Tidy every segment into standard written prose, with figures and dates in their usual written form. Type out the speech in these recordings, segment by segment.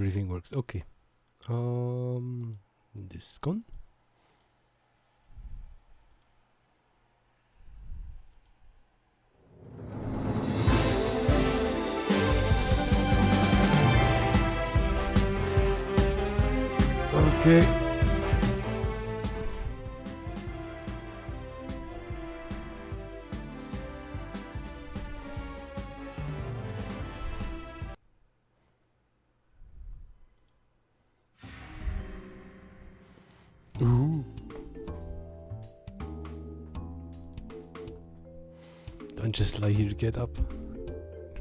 everything works. Okay. This is gone. Okay. Ooh. Don't just lie here, get up.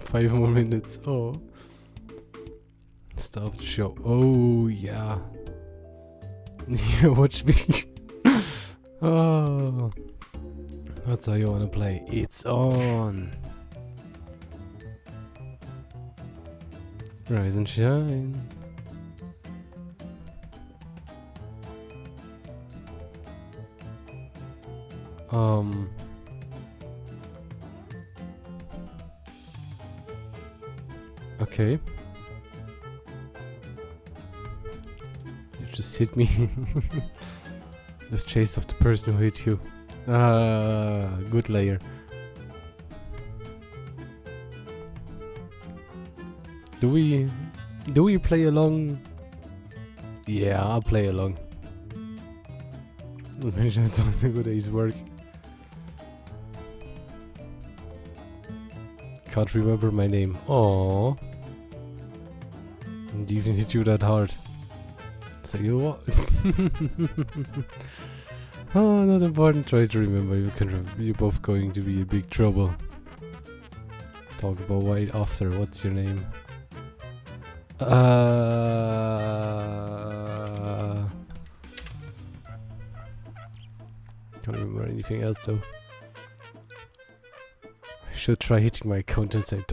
5 more minutes. Oh. Start the show. Oh, yeah. Yeah, watch me. Oh. That's how you wanna play. It's on. Rise and shine. Okay. You just hit me. Just chase off the person who hit you. Ah, good layer. Do we play along? Yeah, I'll play along. Imagine something good day's work. Can't remember my name. Aww. And even hit you that hard. So you what? Oh, not important. Try to remember. You're both going to be in big trouble. Talk about right after. What's your name? Can't remember anything else though. I should try hitting my account and say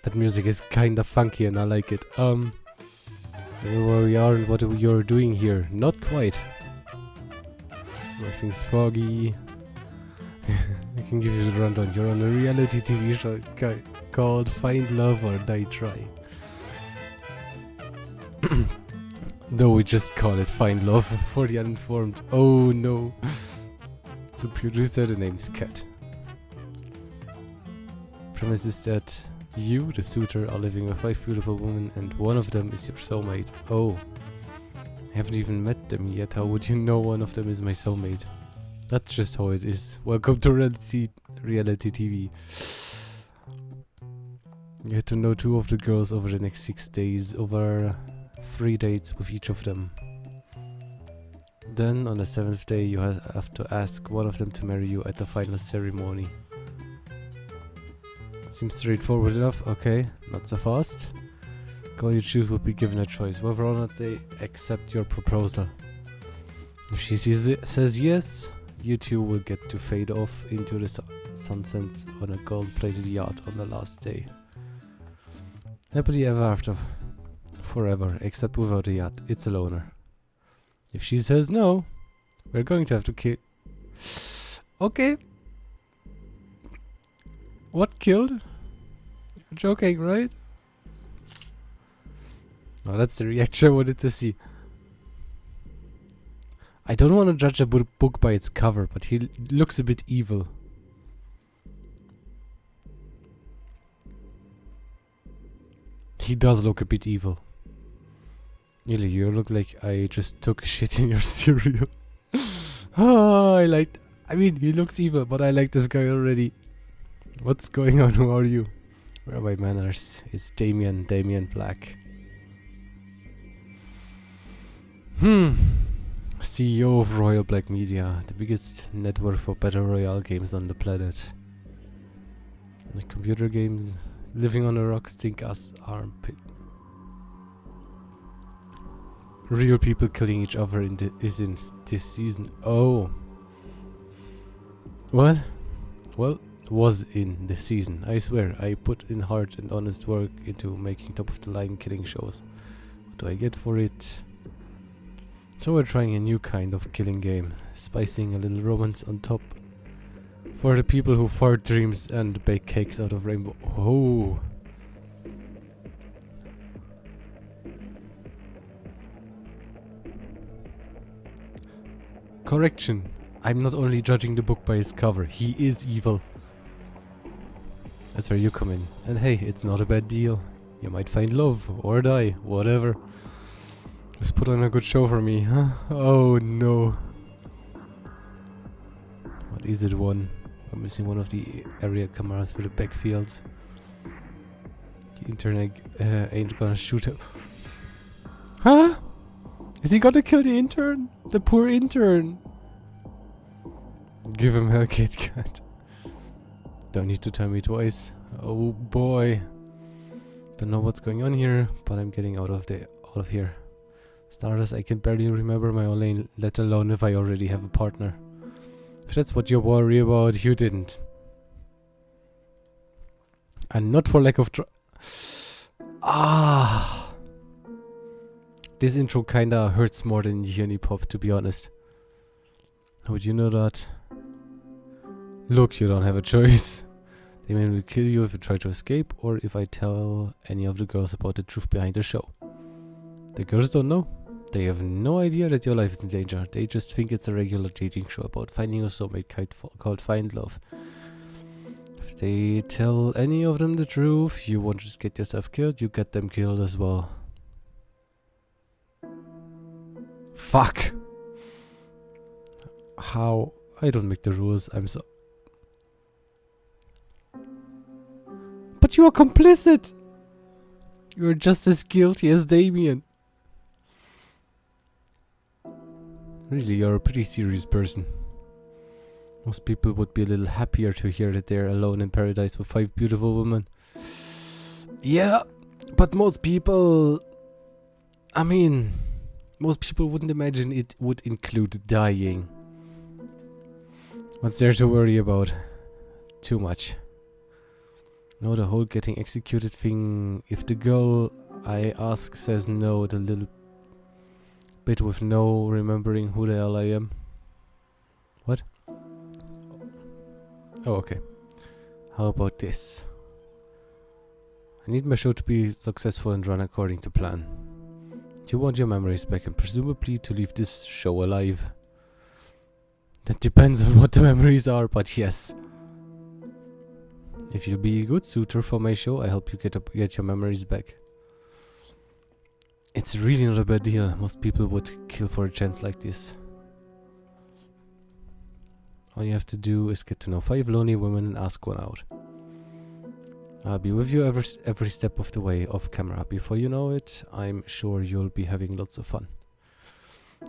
that music is kinda funky and I like it. Where we are and what you're doing here. Not quite. Everything's foggy. I can give you the rundown. You're on a reality TV show called Find Love or Die Trying. Though we just call it Find Love for the uninformed. Oh no. The producer, the name's Kat. Premise is that you, the suitor, are living with 5 beautiful women and one of them is your soulmate. Oh. I haven't even met them yet. How would you know one of them is my soulmate? That's just how it is. Welcome to reality TV. You get to know 2 of the girls over the next 6 days, over 3 dates with each of them. Then on the 7th day you have to ask one of them to marry you at the final ceremony. Seems straightforward enough. Okay, not so fast. Girl you choose will be given a choice, whether or not they accept your proposal. If she says yes, you two will get to fade off into the sunsets on a gold-plated yacht on the last day. Happily ever after. Forever, except without a yacht. It's a loner. If she says no, we're going to have to kill... Okay. What killed? You're joking, right? Oh, that's the reaction I wanted to see. I don't want to judge a book by its cover, but he looks a bit evil. He does look a bit evil. Really, you look like I just took a shit in your cereal. Oh, I mean, he looks evil, but I like this guy already. What's going on? Who are you? Where are my manners? It's Damien Black. CEO of Royal Black Media, the biggest network for battle royale games on the planet. The computer games, living on a rock stink ass armpit. Real people killing each other in this season. Oh. What? Well, was in the season. I swear, I put in hard and honest work into making top of the line killing shows. What do I get for it? So we're trying a new kind of killing game, spicing a little romance on top. For the people who fart dreams and bake cakes out of rainbow. Oh. Correction. I'm not only judging the book by its cover. He is evil. That's where you come in. And hey, it's not a bad deal. You might find love or die, whatever. Just put on a good show for me, huh? Oh no. What is it, one? I'm missing one of the area cameras for the backfields. The internet ain't gonna shoot him. Huh? Is he gonna kill the intern? The poor intern. Give him a Kit Kat. Don't need to tell me twice. Oh boy. Don't know what's going on here, but I'm getting out of here. Starters, I can barely remember my own lane, let alone if I already have a partner. If that's what you worry about, you didn't. And not for lack of This intro kinda hurts more than Unipop, to be honest. How would you know that? Look, you don't have a choice. They may will kill you if you try to escape, or if I tell any of the girls about the truth behind the show. The girls don't know. They have no idea that your life is in danger. They just think it's a regular dating show about finding a soulmate called Find Love. If they tell any of them the truth, you won't just get yourself killed, you get them killed as well. Fuck! How? I don't make the rules, I'm so... But you are complicit! You're just as guilty as Damien. Really, you're a pretty serious person. Most people would be a little happier to hear that they're alone in paradise with 5 beautiful women. Yeah, but most people... I mean... Most people wouldn't imagine it would include dying. What's there to worry about? Too much. No, the whole getting executed thing... If the girl I ask says no, the little bit with no remembering who the hell I am. What? Oh, okay. How about this? I need my show to be successful and run according to plan. You want your memories back and presumably to leave this show alive. That depends on what the memories are, but yes. If you'll be a good suitor for my show, I help you get your memories back. It's really not a bad deal. Most people would kill for a chance like this. All you have to do is get to know 5 lonely women and ask one out. I'll be with you every step of the way off camera. Before you know it, I'm sure you'll be having lots of fun.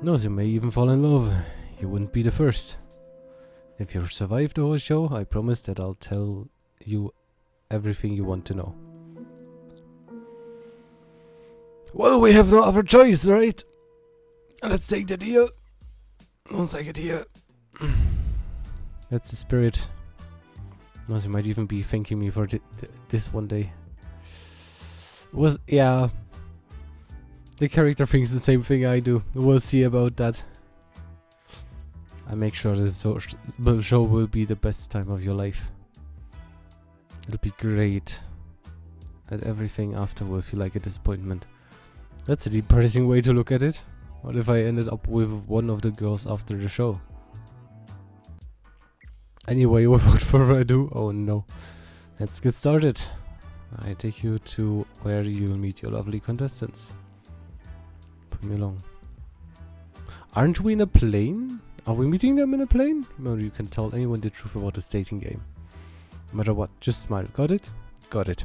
Knows you may even fall in love. You wouldn't be the first. If you survive the whole show, I promise that I'll tell you everything you want to know. Well, we have no other choice, right? Let's take the deal. Let's take it here. That's the spirit. Knows you might even be thanking me for this one day. Yeah. The character thinks the same thing I do. We'll see about that. I make sure this show will be the best time of your life. It'll be great. And everything after will feel like a disappointment. That's a depressing way to look at it. What if I ended up with one of the girls after the show? Anyway, without further ado, oh no. Let's get started. I take you to where you'll meet your lovely contestants. Put me along. Aren't we in a plane? Are we meeting them in a plane? Remember, you can tell anyone the truth about this dating game. No matter what, just smile. Got it? Got it.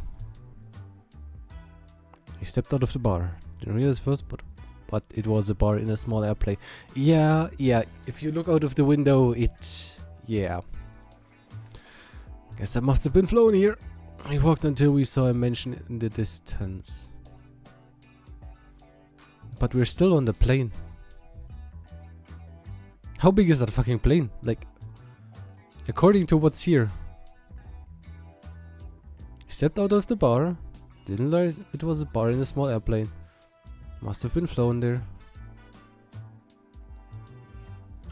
He stepped out of the bar. Didn't realize first, but it was a bar in a small airplane. Yeah. If you look out of the window, yeah. Guess I must have been flown here. We walked until we saw a mansion in the distance. But we're still on the plane. How big is that fucking plane? Like, according to what's here. He stepped out of the bar. Didn't realize it was a bar in a small airplane. Must have been flown there.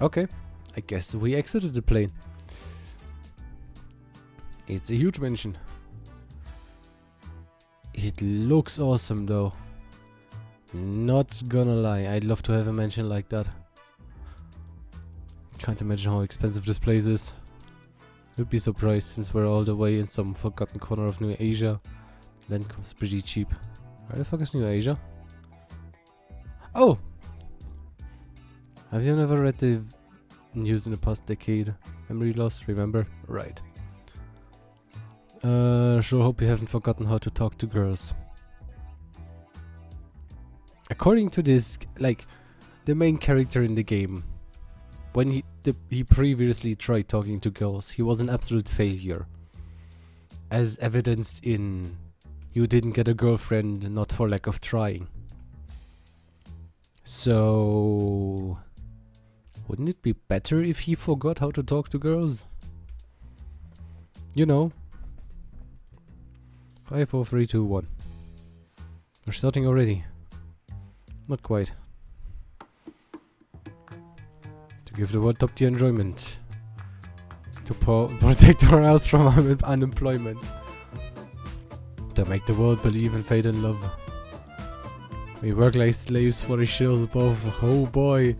Okay. I guess we exited the plane. It's a huge mansion. It looks awesome though. Not gonna lie, I'd love to have a mansion like that. Can't imagine how expensive this place is. Would be surprised since we're all the way in some forgotten corner of New Asia. Then comes pretty cheap. Where the fuck is New Asia? Oh! Have you never read the news in the past decade? Memory loss, remember? Right. Sure hope you haven't forgotten how to talk to girls. According to this, like, the main character in the game, when he previously tried talking to girls, he was an absolute failure. As evidenced in, you didn't get a girlfriend not for lack of trying. So, wouldn't it be better if he forgot how to talk to girls? You know. 5, 4, 3, 2, 1. We're starting already. Not quite. To give the world top tier enjoyment. To protect our house from unemployment. To make the world believe in fate and love. We work like slaves for the shills above. Oh boy.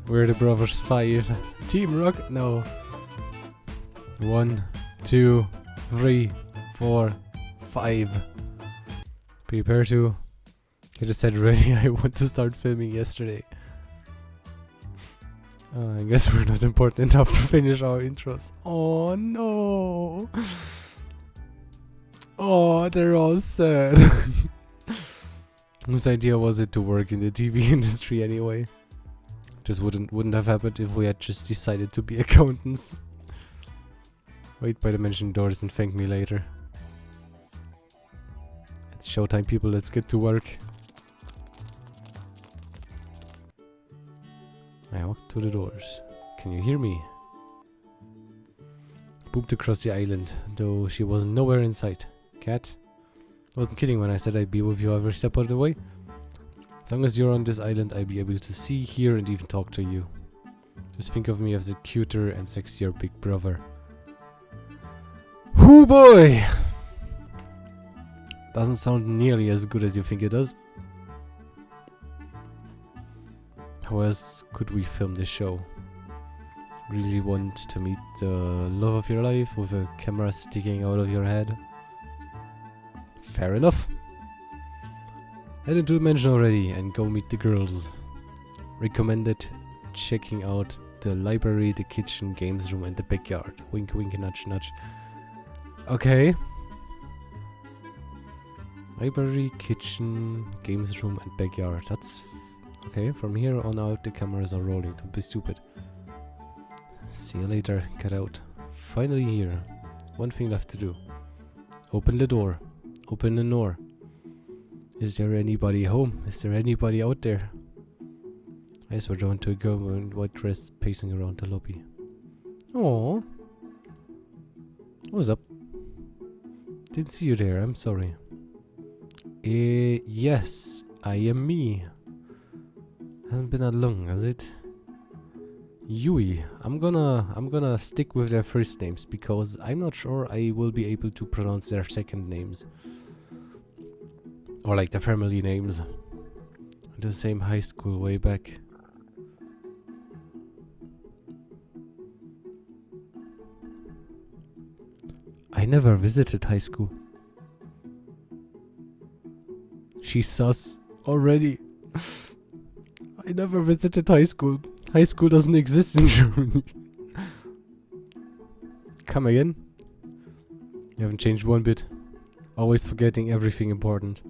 We're the Brothers 5. Team Rock? No. 1, 2, 3, 4, 5. Prepare to get a set ready. I want to start filming yesterday. I guess we're not important enough to finish our intros. Oh no. Oh, they're all sad. Whose idea was it to work in the TV industry anyway? Just wouldn't have happened if we had just decided to be accountants. Wait by the mentioned doors and thank me later. It's showtime, people, let's get to work. I walked to the doors. Can you hear me? Booped across the island, though she was nowhere in sight. Cat? I wasn't kidding when I said I'd be with you every step of the way. As long as you're on this island, I'll be able to see, hear, and even talk to you. Just think of me as a cuter and sexier big brother. Hoo boy! Doesn't sound nearly as good as you think it does. How else could we film this show? Really want to meet the love of your life with a camera sticking out of your head? Fair enough. Head into the mansion already and go meet the girls. Recommended checking out the library, the kitchen, games room and the backyard. Wink wink nudge nudge. Okay. Library, kitchen, games room and backyard. That's okay. From here on out the cameras are rolling. Don't be stupid. See you later. Get out. Finally here. One thing left to do. Open the door. Open the door. Is there anybody home? Is there anybody out there? I swear down to a girl in white dress pacing around the lobby. Oh. What's up? Didn't see you there, I'm sorry. Yes, I am me. Hasn't been that long, has it? Yui. I'm gonna stick with their first names because I'm not sure I will be able to pronounce their second names. Or like their family names. The same high school way back. I never visited high school. She's sus already. I never visited high school. High school doesn't exist in Germany. Come again? You haven't changed one bit. Always forgetting everything important.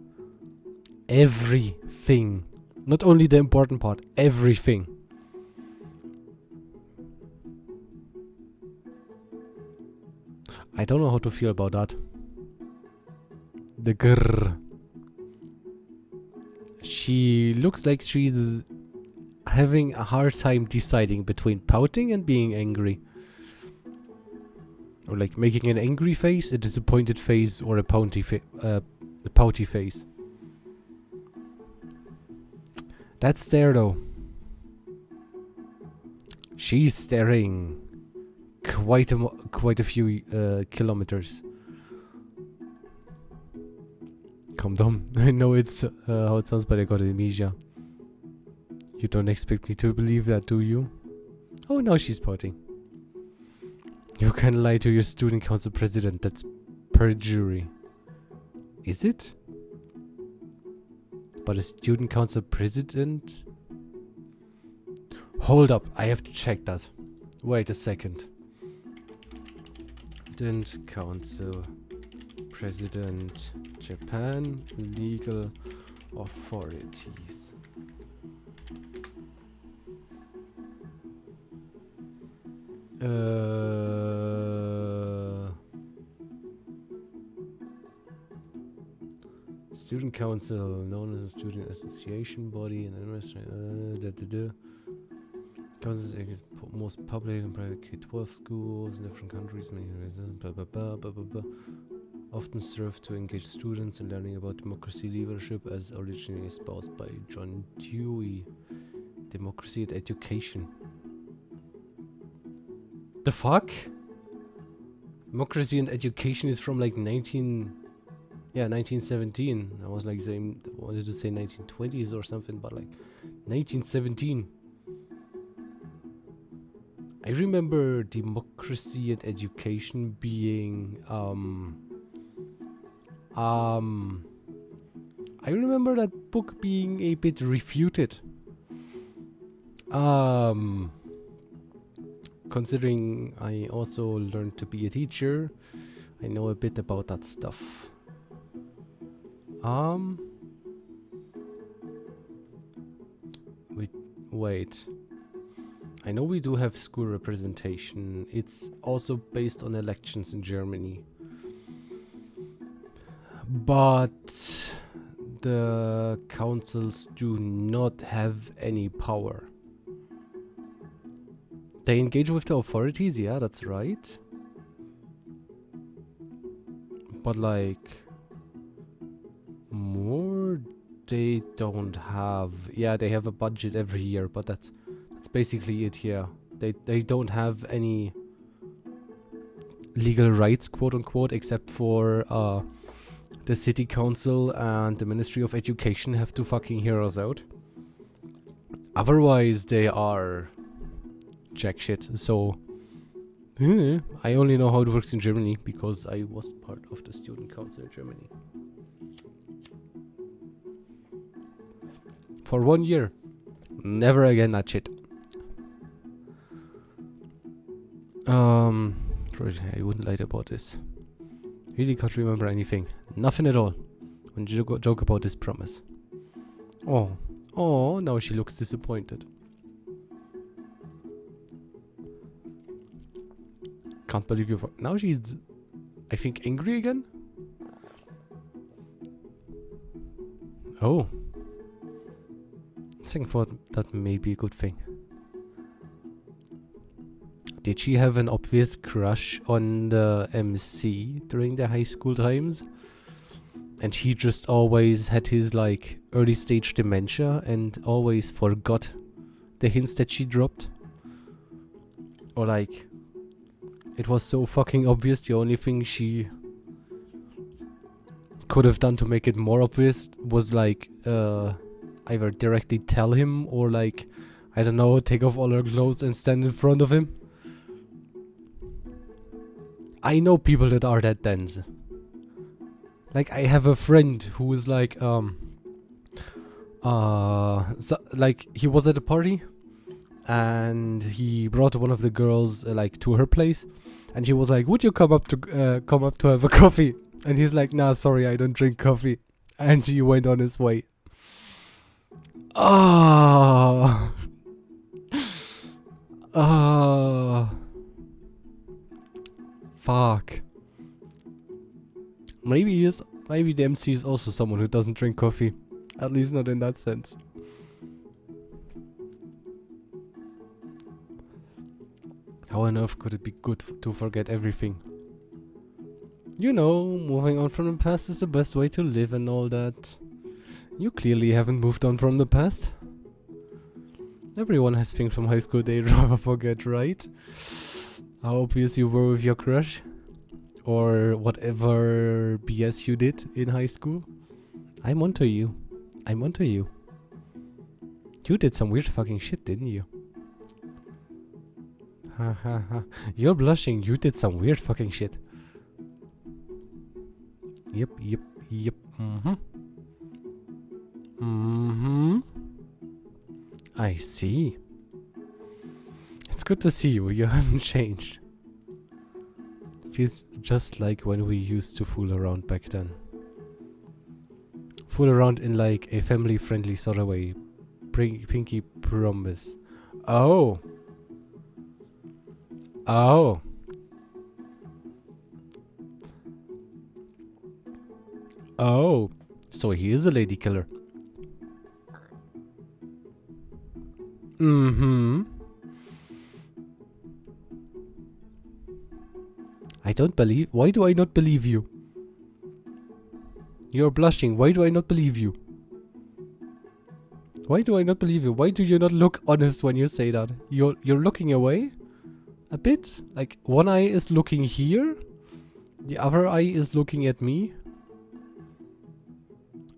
Everything. Not only the important part, everything. I don't know how to feel about that. The grrr. She looks like she's having a hard time deciding between pouting and being angry. Or like making an angry face, a disappointed face, or a pouty face. That's there though. She's staring quite a few kilometers. Calm down. I know it's how it sounds, but I got amnesia. You don't expect me to believe that, do you? Oh, now she's pouting. You can lie to your student council president. That's perjury. Is it? But a student council president? Hold up, I have to check that. Wait a second. Student council president, Japan, legal authorities. Student council, known as a student association body and administration. Council is most public and private K-12 schools in different countries, many reasons, blah blah blah blah blah blah. Often serve to engage students in learning about democracy leadership, as originally espoused by John Dewey. Democracy and education. The fuck? Democracy and education is from like 1917. I was like wanted to say 1920s or something, but like 1917. I remember democracy and education being I remember that book being a bit refuted. Considering I also learned to be a teacher, I know a bit about that stuff. Wait. I know we do have school representation. It's also based on elections in Germany. But the councils do not have any power. They engage with the authorities, yeah, that's right. But like, more they don't have. Yeah, they have a budget every year, but that's basically it here. They don't have any legal rights, quote unquote, except for the city council and the Ministry of Education have to fucking hear us out. Otherwise, they are jack shit. So I only know how it works in Germany because I was part of the student council in Germany for 1 year. Never again that shit. I wouldn't lie about this. Really can't remember anything. Nothing at all. When you joke about this promise. Oh, now she looks disappointed. Can't believe you. Now she's, I think, angry again. Oh, I think that may be a good thing. Did she have an obvious crush on the MC during their high school times? And he just always had his like early stage dementia and always forgot the hints that she dropped? Or like, it was so fucking obvious, the only thing she could have done to make it more obvious was like either directly tell him or like, I don't know, take off all her clothes and stand in front of him. I know people that are that dense. Like, I have a friend who is like, like, he was at a party and he brought one of the girls like to her place, and she was like, "Would you come up to have a coffee?" And he's like, "Nah, sorry, I don't drink coffee," and he went on his way. Fuck. Maybe the MC is also someone who doesn't drink coffee. At least not in that sense. How on earth could it be good to forget everything? You know, moving on from the past is the best way to live and all that. You clearly haven't moved on from the past. Everyone has things from high school they'd rather forget, right? how obvious you were with your crush? Or whatever BS you did in high school? I'm onto you. I'm onto you. You did some weird fucking shit, didn't you? Ha ha ha. You're blushing. You did some weird fucking shit. Yep. Mm-hmm. Mm-hmm. I see. It's good to see you. You haven't changed. Feels just like when we used to fool around back then. Fool around in like a family-friendly sort of way. Pinky promise. Oh. Oh. Oh. So he is a lady killer. Mm-hmm. I don't believe... Why do I not believe you? You're blushing. Why do I not believe you? Why do I not believe you? Why do you not look honest when you say that? You're looking away? A bit? Like, one eye is looking here. The other eye is looking at me.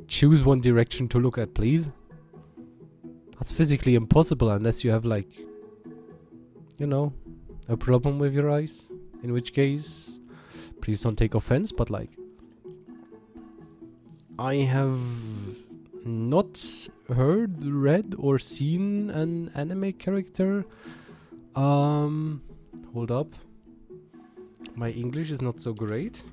Choose one direction to look at, please. That's physically impossible unless you have, like... You know, a problem with your eyes. In which case... Please don't take offense, but like... I have... not heard, read, or seen an anime character. Hold up. My English is not so great.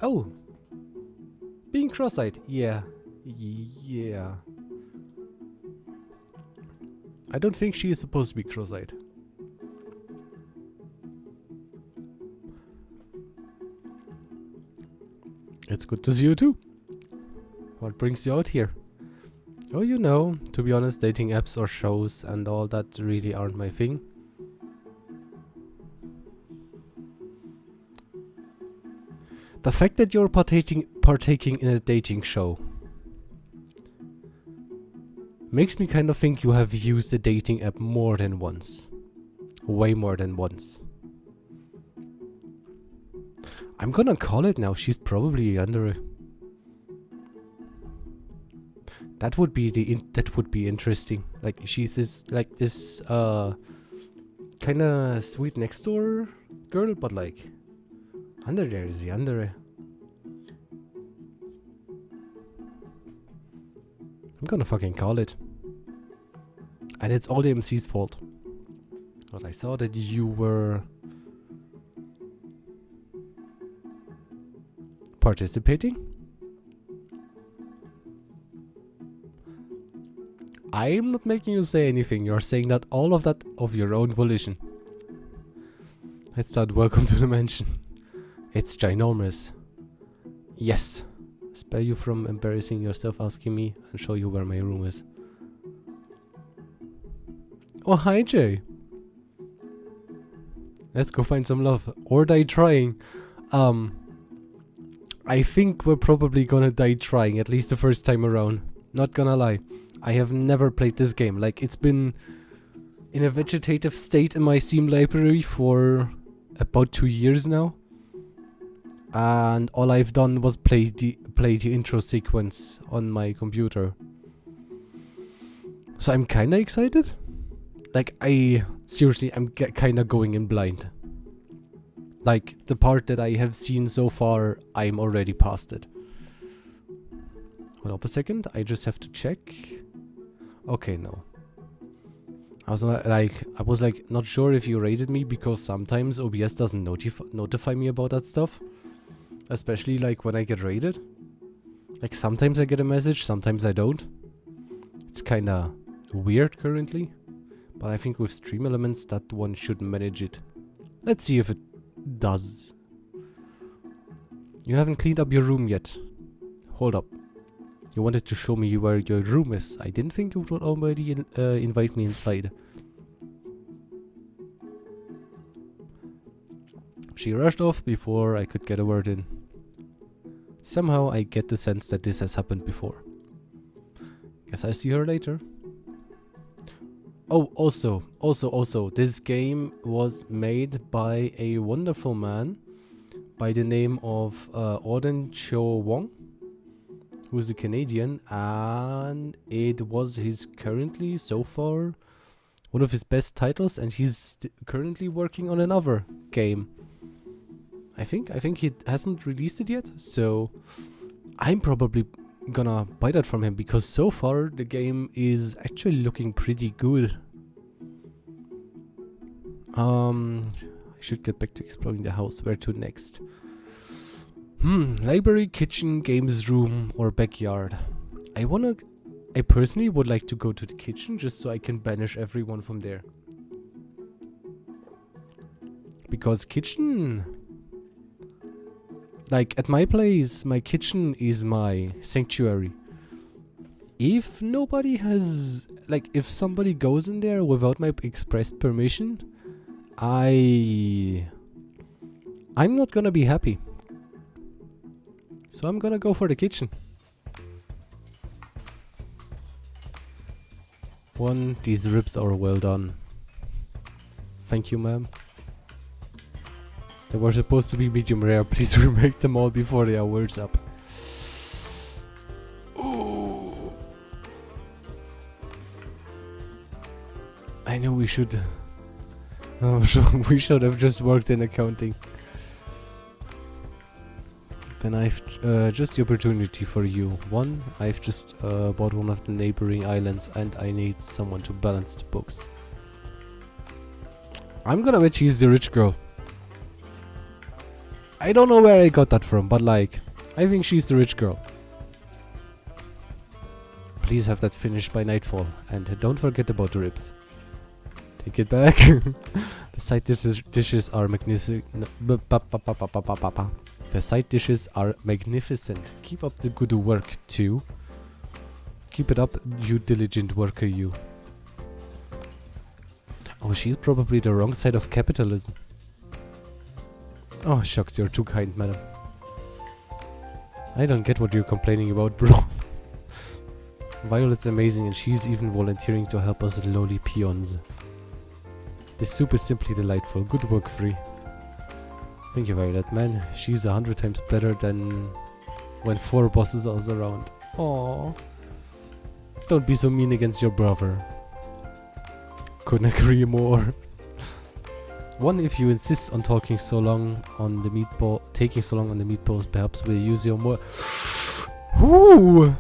Oh! Being cross-eyed. Yeah. Yeah. I don't think she is supposed to be cross-eyed. It's good to see you too. What brings you out here? Oh, you know, to be honest, dating apps or shows and all that really aren't my thing. The fact that you're partaking in a dating show makes me kind of think you have used a dating app more than once. Way more than once. I'm gonna call it now. She's probably under. That would be that would be interesting. Like she's this kind of sweet next door girl, but like under there is the under. I'm gonna fucking call it. And it's all the MC's fault. But I saw that you were participating. I'm not making you say anything. You're saying that all of that of your own volition. Let's start. Welcome to the mansion. It's ginormous. Yes. Spare you from embarrassing yourself asking me and show you where my room is. Oh, hi, Jay. Let's go find some love. Or die trying. I think we're probably gonna die trying, at least the first time around. Not gonna lie. I have never played this game. Like, it's been in a vegetative state in my Steam library for about 2 years now. And all I've done was play the intro sequence on my computer. So I'm kinda excited. Like, seriously, I'm kinda going in blind. Like, the part that I have seen so far, I'm already past it. Hold up a second, I just have to check. Okay, no. I was not sure if you rated me, because sometimes OBS doesn't notify me about that stuff. Especially like when I get rated. Like sometimes I get a message, sometimes I don't. It's kinda weird currently. But I think with Stream Elements that one should manage it. Let's see if it does. You haven't cleaned up your room yet. Hold up. You wanted to show me where your room is. I didn't think you would already invite me inside. She rushed off before I could get a word in. Somehow I get the sense that this has happened before. Guess I'll see her later. Oh, also, this game was made by a wonderful man by the name of Auden Cho Wong, who's a Canadian, and it was his currently, so far, one of his best titles, and he's currently working on another game. I think he hasn't released it yet, so I'm probably gonna buy that from him, because so far the game is actually looking pretty good. I should get back to exploring the house. Where to next? Library, kitchen, games room, or backyard. I personally would like to go to the kitchen just so I can banish everyone from there. Because kitchen... Like, at my place, my kitchen is my sanctuary. If nobody has... Like, if somebody goes in there without my expressed permission, I'm not gonna be happy. So I'm gonna go for the kitchen. These ribs are well done. Thank you, ma'am. They were supposed to be medium rare. Please remake them all before they are words up. Ooh. I know we should... Oh, we should have just worked in accounting. Then I've just the opportunity for you. One, I've just bought one of the neighboring islands and I need someone to balance the books. I'm gonna bet she's the rich girl. I don't know where I got that from, but like, I think she's the rich girl. Please have that finished by nightfall, and don't forget about the ribs. Take it back. The side dishes are magnificent. The side dishes are magnificent. Keep up the good work, too. Keep it up, you diligent worker, you. Oh, she's probably the wrong side of capitalism. Oh, shucks, you're too kind, madam. I don't get what you're complaining about, bro. Violet's amazing and she's even volunteering to help us lowly peons. This soup is simply delightful. Good work, Free. Thank you, Violet, man. She's 100 times better than when 4 bosses are around. Aww. Don't be so mean against your brother. Couldn't agree more. One, if you insist on taking so long on the meatballs, perhaps we'll use your more. Whoo!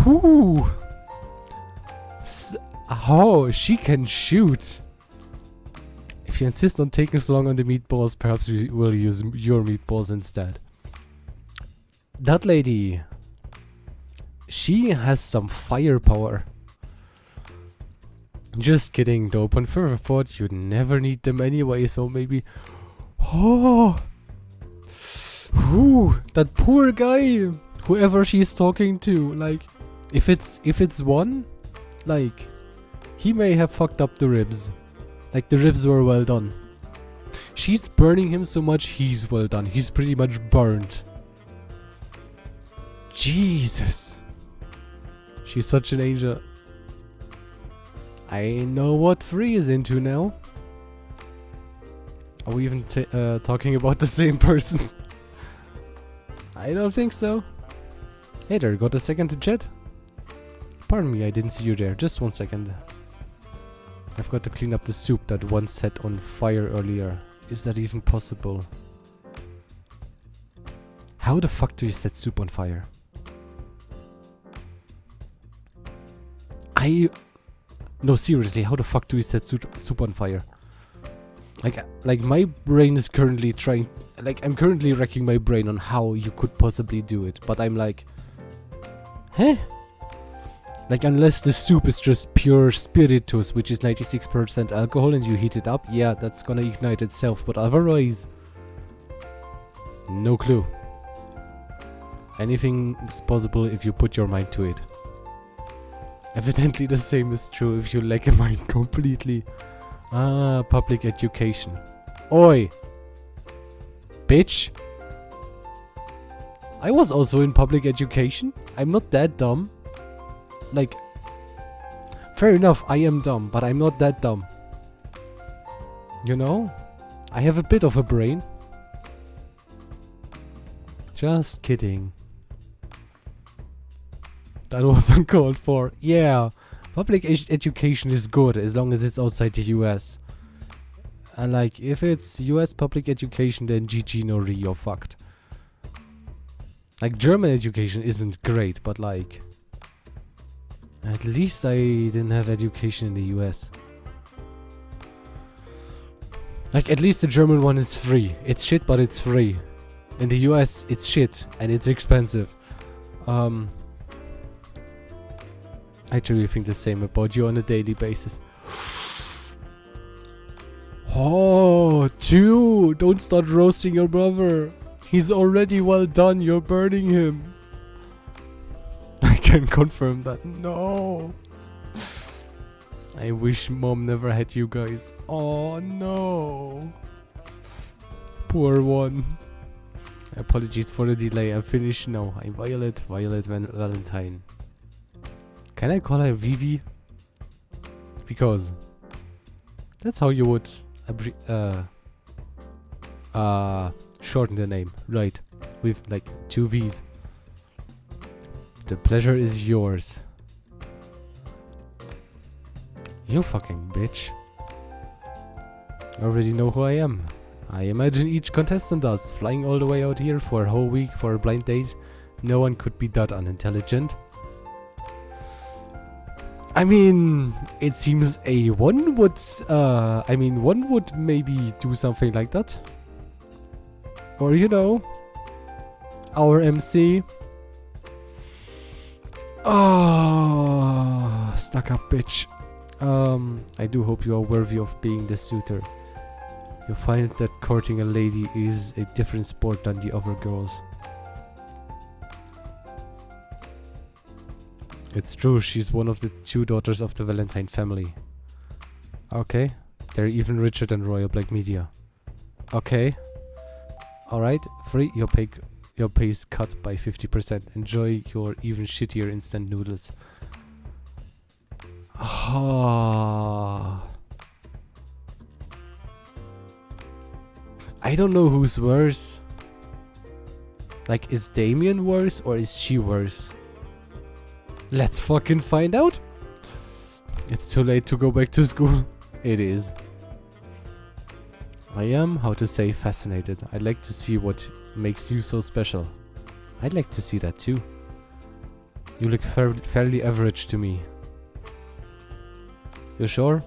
Whoo! Oh, she can shoot. If you insist on taking so long on the meatballs, perhaps we will use your meatballs instead. That lady, she has some firepower. Just kidding, though. Upon further thought, you'd never need them anyway, so maybe... Oh! Whew, that poor guy! Whoever she's talking to, like... If it's one, like... He may have fucked up the ribs. Like, the ribs were well done. She's burning him so much, he's well done. He's pretty much burnt. Jesus! She's such an angel. I know what Free is into now. Are we even talking about the same person? I don't think so. Hey there, got a second to chat? Pardon me, I didn't see you there. Just 1 second. I've got to clean up the soup that once set on fire earlier. Is that even possible? How the fuck do you set soup on fire? No, seriously, how the fuck do we set soup on fire? Like my brain is currently trying... Like, I'm currently racking my brain on how you could possibly do it. But I'm like... Huh? Like, unless the soup is just pure spiritus, which is 96% alcohol, and you heat it up, yeah, that's gonna ignite itself. But otherwise... No clue. Anything is possible if you put your mind to it. Evidently the same is true if you lack a mind completely. Ah, public education. Oi. Bitch. I was also in public education. I'm not that dumb. Like, fair enough, I am dumb, but I'm not that dumb. You know? I have a bit of a brain. Just kidding. That wasn't called for. Yeah, public education is good as long as it's outside the US. And like, if it's US public education, then GG no re, you're fucked. Like, German education isn't great, but like, at least I didn't have education in the US. Like, at least the German one is free. It's shit, but it's free. In the US, it's shit, and it's expensive. I actually think the same about you on a daily basis. Oh, 2! Don't start roasting your brother. He's already well done, you're burning him. I can confirm that. No. I wish mom never had you guys. Oh no. Poor one. Apologies for the delay. I'm finished now. I'm Violet Valentine. Can I call her Vivi? Because that's how you would shorten the name, right? With like 2 V's. The pleasure is yours. You fucking bitch. You already know who I am. I imagine each contestant does. Flying all the way out here for a whole week for a blind date. No one could be that unintelligent. I mean, it seems one would maybe do something like that. Or, you know, our MC. Oh, stuck up bitch. I do hope you are worthy of being the suitor. You'll find that courting a lady is a different sport than the other girls. It's true, she's one of the 2 daughters of the Valentine family. Okay, they're even richer than Royal Black Media. Okay. Alright, free, your pay is cut by 50%. Enjoy your even shittier instant noodles. Ah. I don't know who's worse. Like, is Damien worse or is she worse? Let's fucking find out. It's too late to go back to school. It is. I am, how to say, fascinated. I'd like to see what makes you so special. I'd like to see that too. You look fairly average to me. You sure?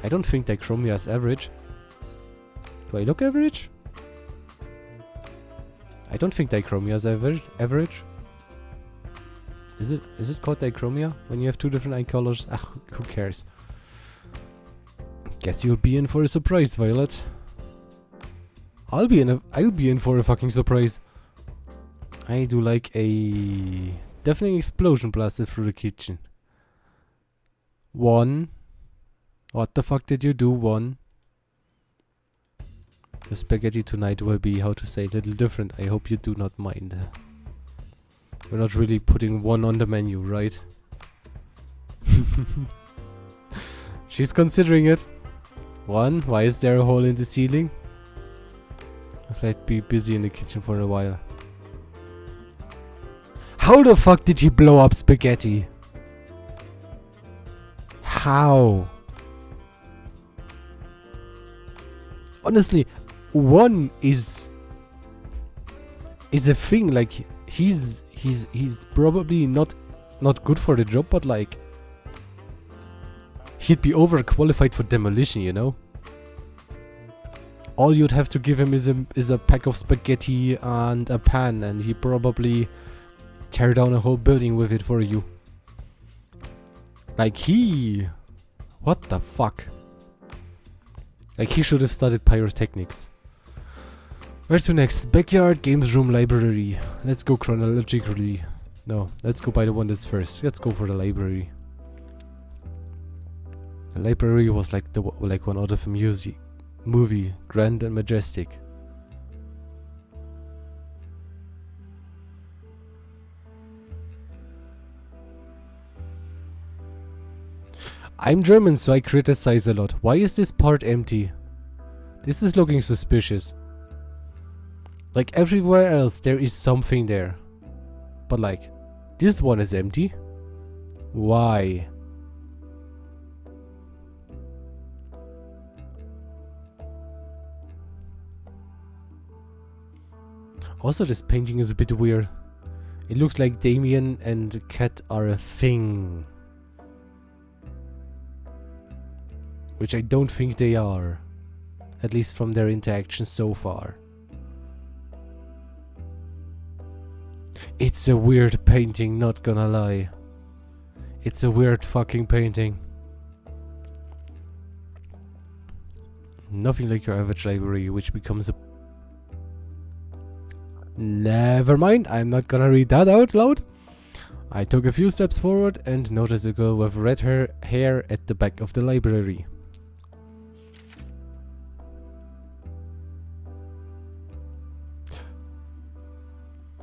I don't think Dichromia is average. Do I look average? I don't think Dichromia is average. Is it called Dichromia when you have 2 different eye colors? Ah, who cares? Guess you'll be in for a surprise, Violet. I'll be in for a fucking surprise. I do like a deafening explosion blasted through the kitchen. 1. What the fuck did you do, 1? The spaghetti tonight will be, how to say, a little different. I hope you do not mind. We're not really putting 1 on the menu, right? She's considering it. 1. Why is there a hole in the ceiling? Let's be busy in the kitchen for a while. How the fuck did he blow up spaghetti? How? Honestly, 1 is a thing. Like, he's probably not good for the job, but like, he'd be overqualified for demolition, you know? All you'd have to give him is a pack of spaghetti and a pan, and he'd probably tear down a whole building with it for you. Like, what the fuck? Like, he should have studied pyrotechnics. Where to next? Backyard, games room, library. Let's go chronologically. No, let's go by the one that's first. Let's go for the library. The library was like one out of a movie, Grand and Majestic. I'm German, so I criticize a lot. Why is this part empty? This is looking suspicious. Like everywhere else, there is something there. But like, this one is empty. Why? Also, this painting is a bit weird. It looks like Damien and Cat are a thing. Which I don't think they are. At least from their interaction so far. It's a weird painting, not gonna lie. It's a weird fucking painting. Nothing like your average library, which becomes a... Never mind, I'm not gonna read that out loud. I took a few steps forward and noticed a girl with red hair at the back of the library.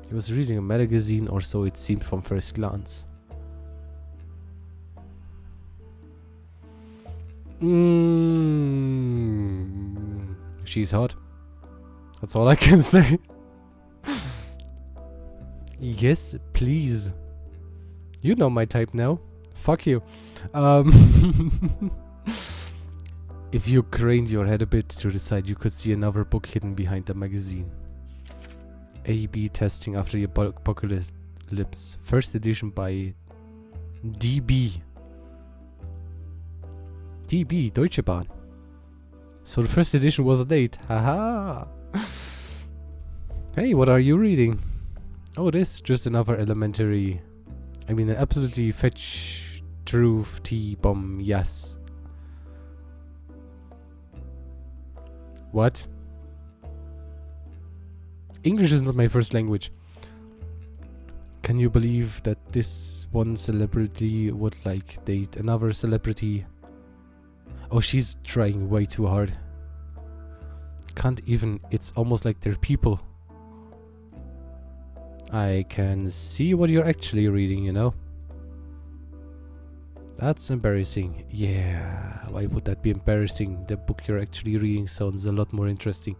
He was reading a magazine, or so it seemed from first glance. She's hot. That's all I can say. Yes, please. You know my type now. Fuck you. If you craned your head a bit to the side, you could see another book hidden behind the magazine. A/B Testing After the Apocalypse. First edition by DB. DB, Deutsche Bahn. So the first edition was a date. Haha. Hey, what are you reading? Oh, this just another elementary. I mean, an absolutely fetch truth T-bomb. Yes. What? English is not my first language. Can you believe that this one celebrity would like date another celebrity? Oh, she's trying way too hard. Can't even, it's almost like they're people. I can see what you're actually reading, you know? That's embarrassing. Yeah, why would that be embarrassing? The book you're actually reading sounds a lot more interesting.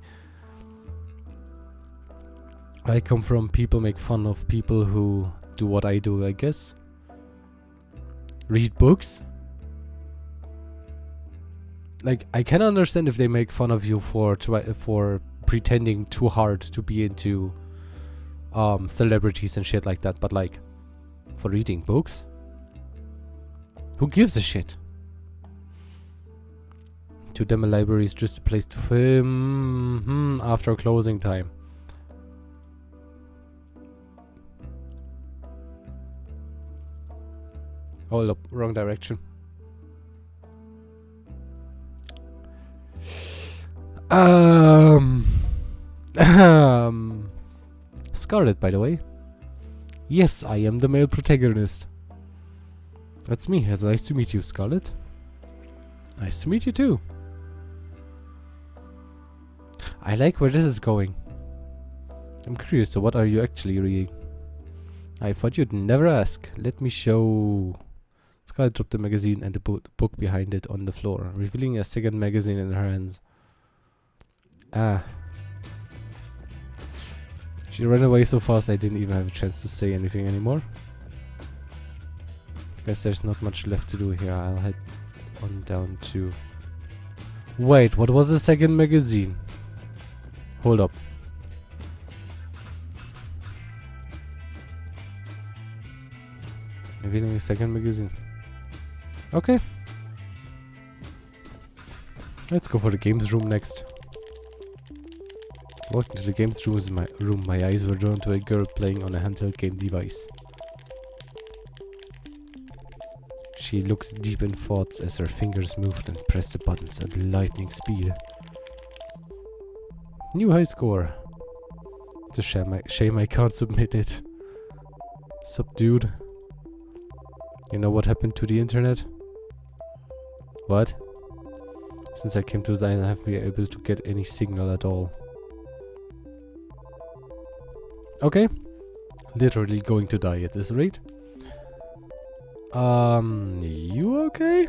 I come from people make fun of people who do what I do, I guess. Read books? Like, I can understand if they make fun of you for pretending too hard to be into celebrities and shit like that, but like, for reading books? Who gives a shit? To them, a library is just a place to film after closing time. Hold up, wrong direction. Scarlet, by the way. Yes, I am the male protagonist. That's me. It's nice to meet you, Scarlet. Nice to meet you too. I like where this is going. I'm curious, so what are you actually reading? I thought you'd never ask. Let me show... Scarlet dropped the magazine and the book behind it on the floor, revealing a second magazine in her hands. Ah. She ran away so fast I didn't even have a chance to say anything anymore. Guess there's not much left to do here. I'll head on down to... Wait, what was the second magazine? Hold up. Revealing a second magazine. Okay. Let's go for the games room next. Walked into the games room, my eyes were drawn to a girl playing on a handheld game device. She looked deep in thoughts as her fingers moved and pressed the buttons at lightning speed. New high score. It's a shame I can't submit it. Sup, dude? You know what happened to the internet? What? Since I came to the island, I haven't been able to get any signal at all. Okay. Literally going to die at this rate. You okay?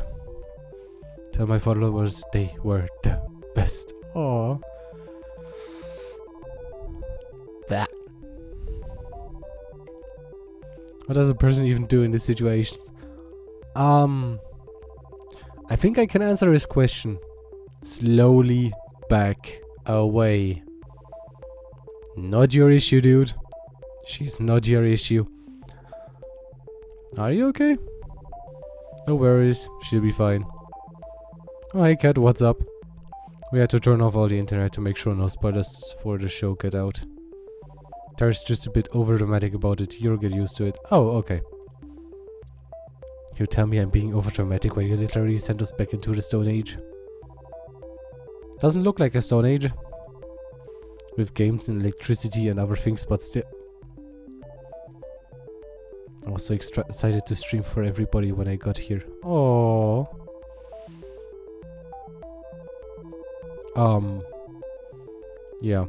Tell my followers they were the best. Aww. That. What does a person even do in this situation? I think I can answer his question. Slowly back away. Not your issue, dude. She's not your issue. Are you okay? No worries, she'll be fine. Oh hey cat, what's up? We had to turn off all the internet to make sure no spoilers for the show get out. Tara's just a bit over dramatic about it, you'll get used to it. Oh, okay. You tell me I'm being over dramatic when you literally sent us back into the Stone Age. Doesn't look like a Stone Age. With games and electricity and other things, but still. I was so excited to stream for everybody when I got here. Oh. Yeah.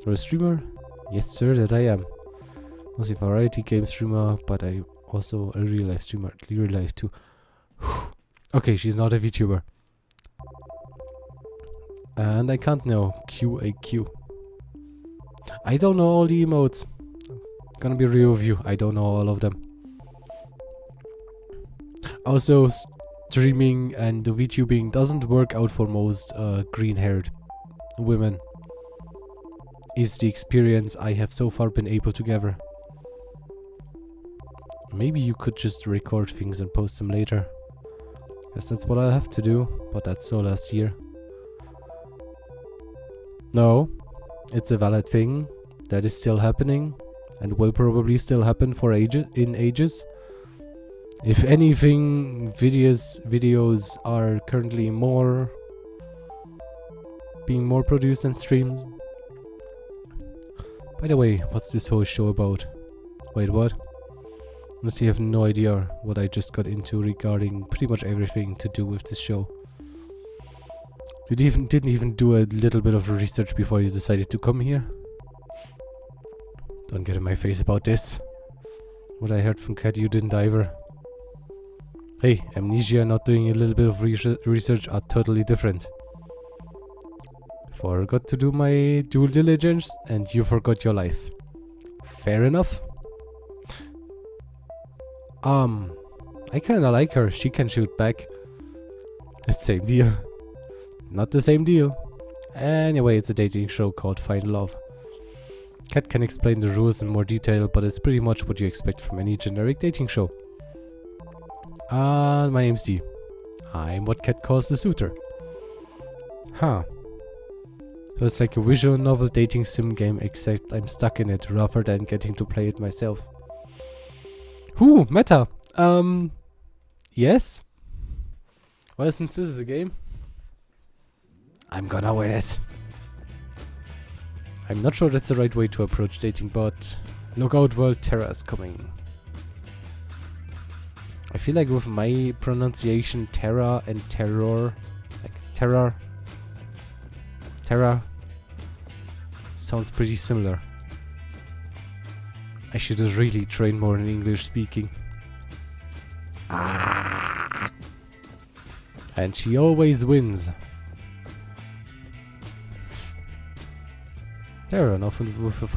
You're a streamer? Yes sir, that I am. Mostly variety game streamer, but I also a real life streamer. Real life too. Okay, she's not a VTuber. And I can't know. QAQ. I don't know all the emotes. Gonna be real with you. I don't know all of them. Also, streaming and the VTubing doesn't work out for most green-haired women. Is the experience I have so far been able to gather. Maybe you could just record things and post them later. Guess that's what I'll have to do, but that's so last year. No, it's a valid thing that is still happening and will probably still happen for ages. If anything, videos are currently being more produced and streamed. By the way, what's this whole show about? Wait, what? Honestly, I have no idea what I just got into regarding pretty much everything to do with this show. You didn't even do a little bit of research before you decided to come here? Don't get in my face about this. What I heard from Cat, you didn't either. Hey, amnesia and not doing a little bit of research are totally different. Forgot to do my due diligence and you forgot your life. Fair enough. I kinda like her. She can shoot back. It's same deal. Not the same deal. Anyway, it's a dating show called Find Love. Cat can explain the rules in more detail, but it's pretty much what you expect from any generic dating show. My name's D. I'm what Cat calls the suitor. Huh. So it's like a visual novel dating sim game, except I'm stuck in it rather than getting to play it myself. Whoo, meta! Yes? Well, since this is a game, I'm gonna win it. I'm not sure that's the right way to approach dating, but look out, World Terror is coming. I feel like with my pronunciation, Terra and Terror, like Terror, sounds pretty similar. I should have really trained more in English speaking. Ah! And she always wins. There, enough with a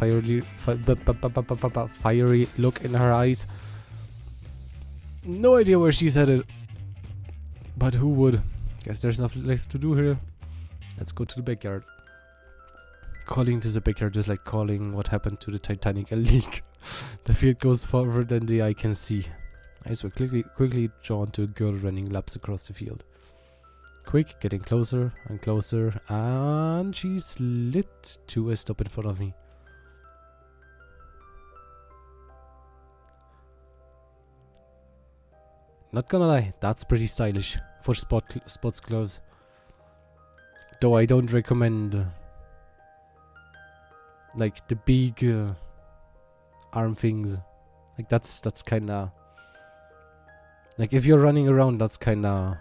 fiery look in her eyes. No idea where she's headed. But who would? Guess there's nothing left to do here. Let's go to the backyard. Calling to the backyard is like calling what happened to the Titanic a leak. The field goes farther than the eye can see. Eyes were quickly drawn to a girl running laps across the field. Quick, getting closer and closer, and she slid to a stop in front of me. Not gonna lie, that's pretty stylish for sports gloves. Though I don't recommend like the big arm things. Like that's kinda like if you're running around, that's kinda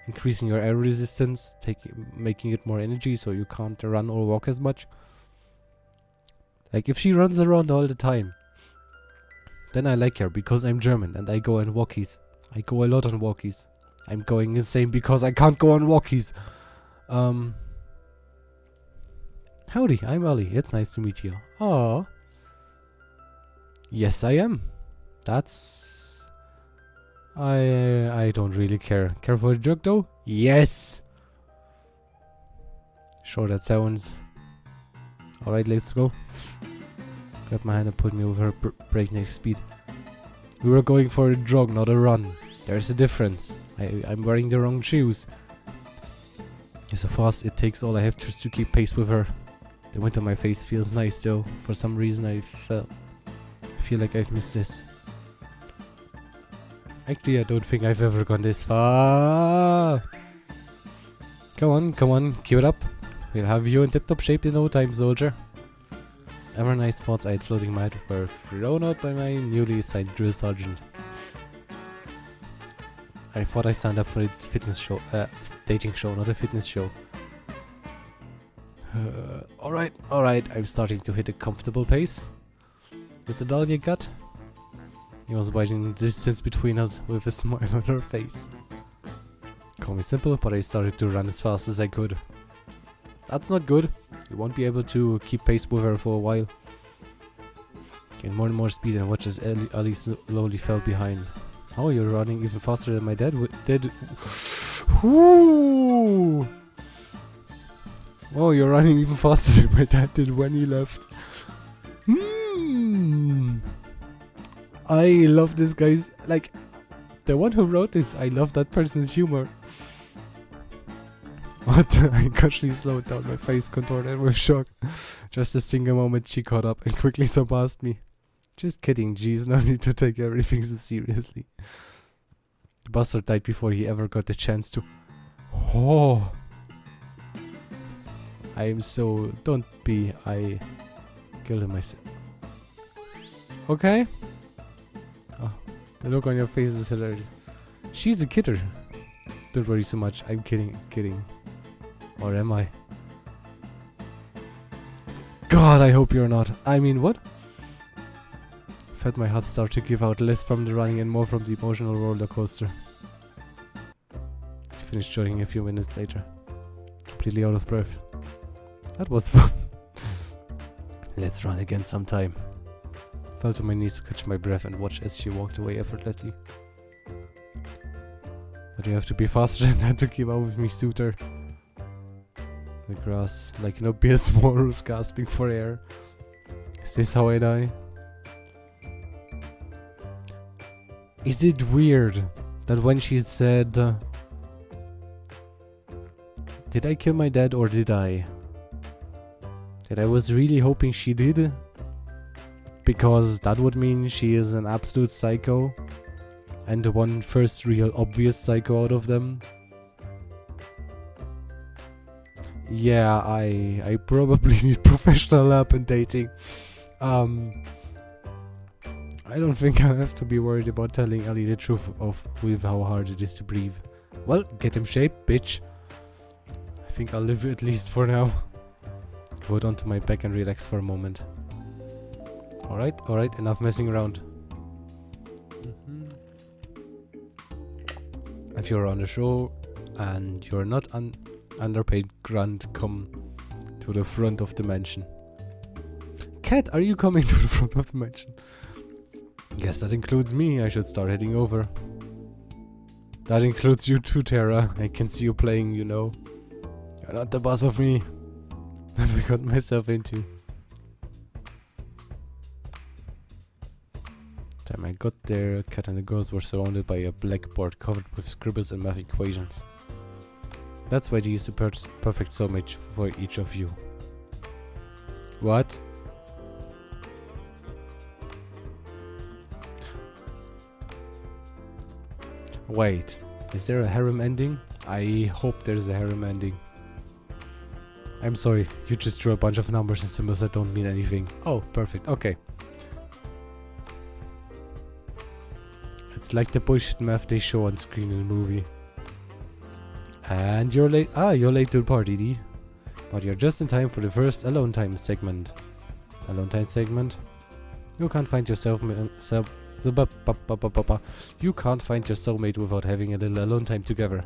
increasing your air resistance, making it more energy so you can't run or walk as much. Like if she runs around all the time, then I like her because I'm German and I go on walkies. I go a lot on walkies. I'm going insane because I can't go on walkies. Howdy, I'm Ali. It's nice to meet you. Aww. Yes, I am. That's... I don't really care. Care for a joke though? Yes! Sure, that sounds... Alright, let's go. Grab my hand and put me over her breakneck speed. We were going for a jog, not a run. There's a difference. I'm wearing the wrong shoes. So fast it takes all I have just to keep pace with her. The wind on my face feels nice though. For some reason I feel like I've missed this. Actually, I don't think I've ever gone this far. Come on, keep it up. We'll have you in tip-top shape in no time, soldier. Ever nice thoughts I had floating my head were thrown out by my newly assigned drill sergeant. I thought I signed up for a fitness show, dating show, not a fitness show. Alright, I'm starting to hit a comfortable pace. Is that all you got? He was widening the distance between us with a smile on her face. Call me simple, but I started to run as fast as I could. That's not good. You won't be able to keep pace with her for a while. Gain more and more speed and watch as Ali slowly fell behind. Oh, you're running even faster than my dad did. Ooh. Oh, you're running even faster than my dad did when he left. I love this guy's, like, the one who wrote this, I love that person's humor. What? I actually slowed down, my face contorted with shock. Just a single moment she caught up and quickly surpassed me. Just kidding, geez, no need to take everything so seriously. The bastard died before he ever got the chance to. Oh. I am so... Don't be... I killed him myself. Okay. Oh, the look on your face is hilarious. She's a kidder. Don't worry so much. I'm kidding. Or am I? God, I hope you're not. I mean, what? Felt my heart start to give out, less from the running and more from the emotional roller coaster. She finished jogging a few minutes later, completely out of breath. That was fun. Let's run again sometime. Fell to my knees to catch my breath and watch as she walked away effortlessly. But you have to be faster than that to keep up with me, suitor. The grass, like an obese walrus gasping for air. Is this how I die? Is it weird that when she said... did I kill my dad or did I? That I was really hoping she did? Because that would mean she is an absolute psycho. And the one first real obvious psycho out of them. Yeah, I probably need professional help in dating. I don't think I have to be worried about telling Ali the truth with how hard it is to breathe. Well, get in shape, bitch. I think I'll live at least for now. Hold on to my back and relax for a moment. Alright, enough messing around. If you're on the show and you're not underpaid grunt, come to the front of the mansion. Cat, are you coming to the front of the mansion? Yes, that includes me. I should start heading over. That includes you too, Tara. I can see you playing, you know. You're not the boss of me. I got myself into. Time I got there, Cat and the girls were surrounded by a blackboard covered with scribbles and math equations. That's why they is the perfect soulmate for each of you. What? Wait, is there a harem ending? I hope there's a harem ending. I'm sorry, you just drew a bunch of numbers and symbols that don't mean anything. Oh, perfect, okay. It's like the bullshit math they show on screen in a movie. And you're late. You're late to the party, D. But you're just in time for the first alone time segment. Alone time segment. You can't find yourself. You can't find your soulmate without having a little alone time together.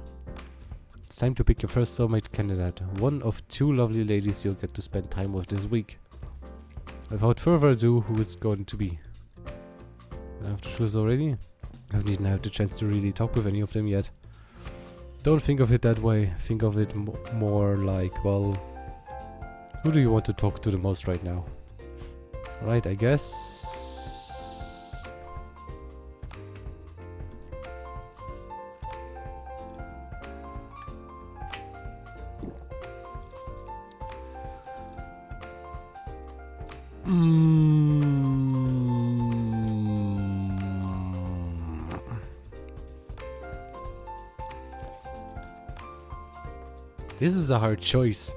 It's time to pick your first soulmate candidate. One of two lovely ladies you'll get to spend time with this week. Without further ado, who is going to be? I have to choose already? I haven't even had the chance to really talk with any of them yet. Don't think of it that way. Think of it more like, well, who do you want to talk to the most right now? Right, I guess. This is a hard choice.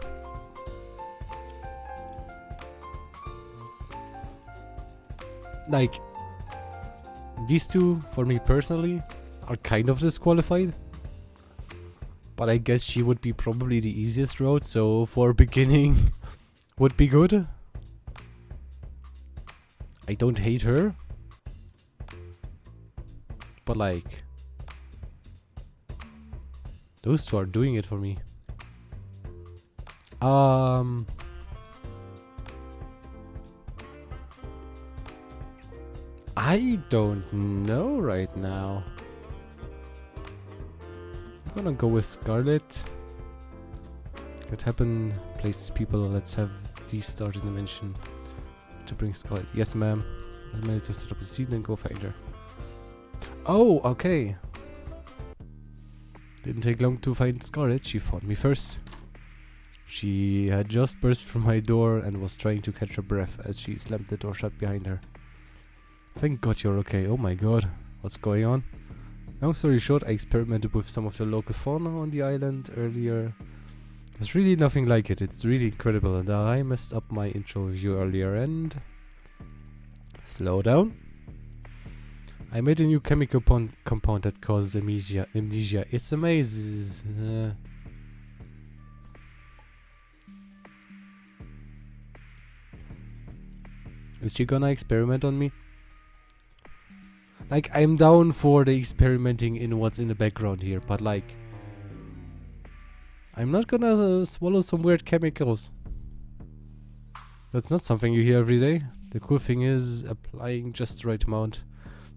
Like, these two, for me personally, are kind of disqualified. But I guess she would be probably the easiest route, so for beginning would be good. I don't hate her. But like, those two are doing it for me. I don't know right now. I'm gonna go with Scarlet. Could happen, place people. Let's have these start in the mention to bring Scarlet. Yes, ma'am. I managed to set up a seat and go find her. Oh, okay. Didn't take long to find Scarlet. She found me first. She had just burst from my door and was trying to catch her breath as she slammed the door shut behind her. Thank God you're okay. Oh my God. What's going on? Long story short, I experimented with some of the local fauna on the island earlier. There's really nothing like it. It's really incredible, and I messed up my intro with you earlier and... Slow down. I made a new chemical compound that causes amnesia. It's amazing. Is she gonna experiment on me? Like, I'm down for the experimenting in what's in the background here, but like, I'm not gonna swallow some weird chemicals. That's not something you hear every day. The cool thing is, applying just the right amount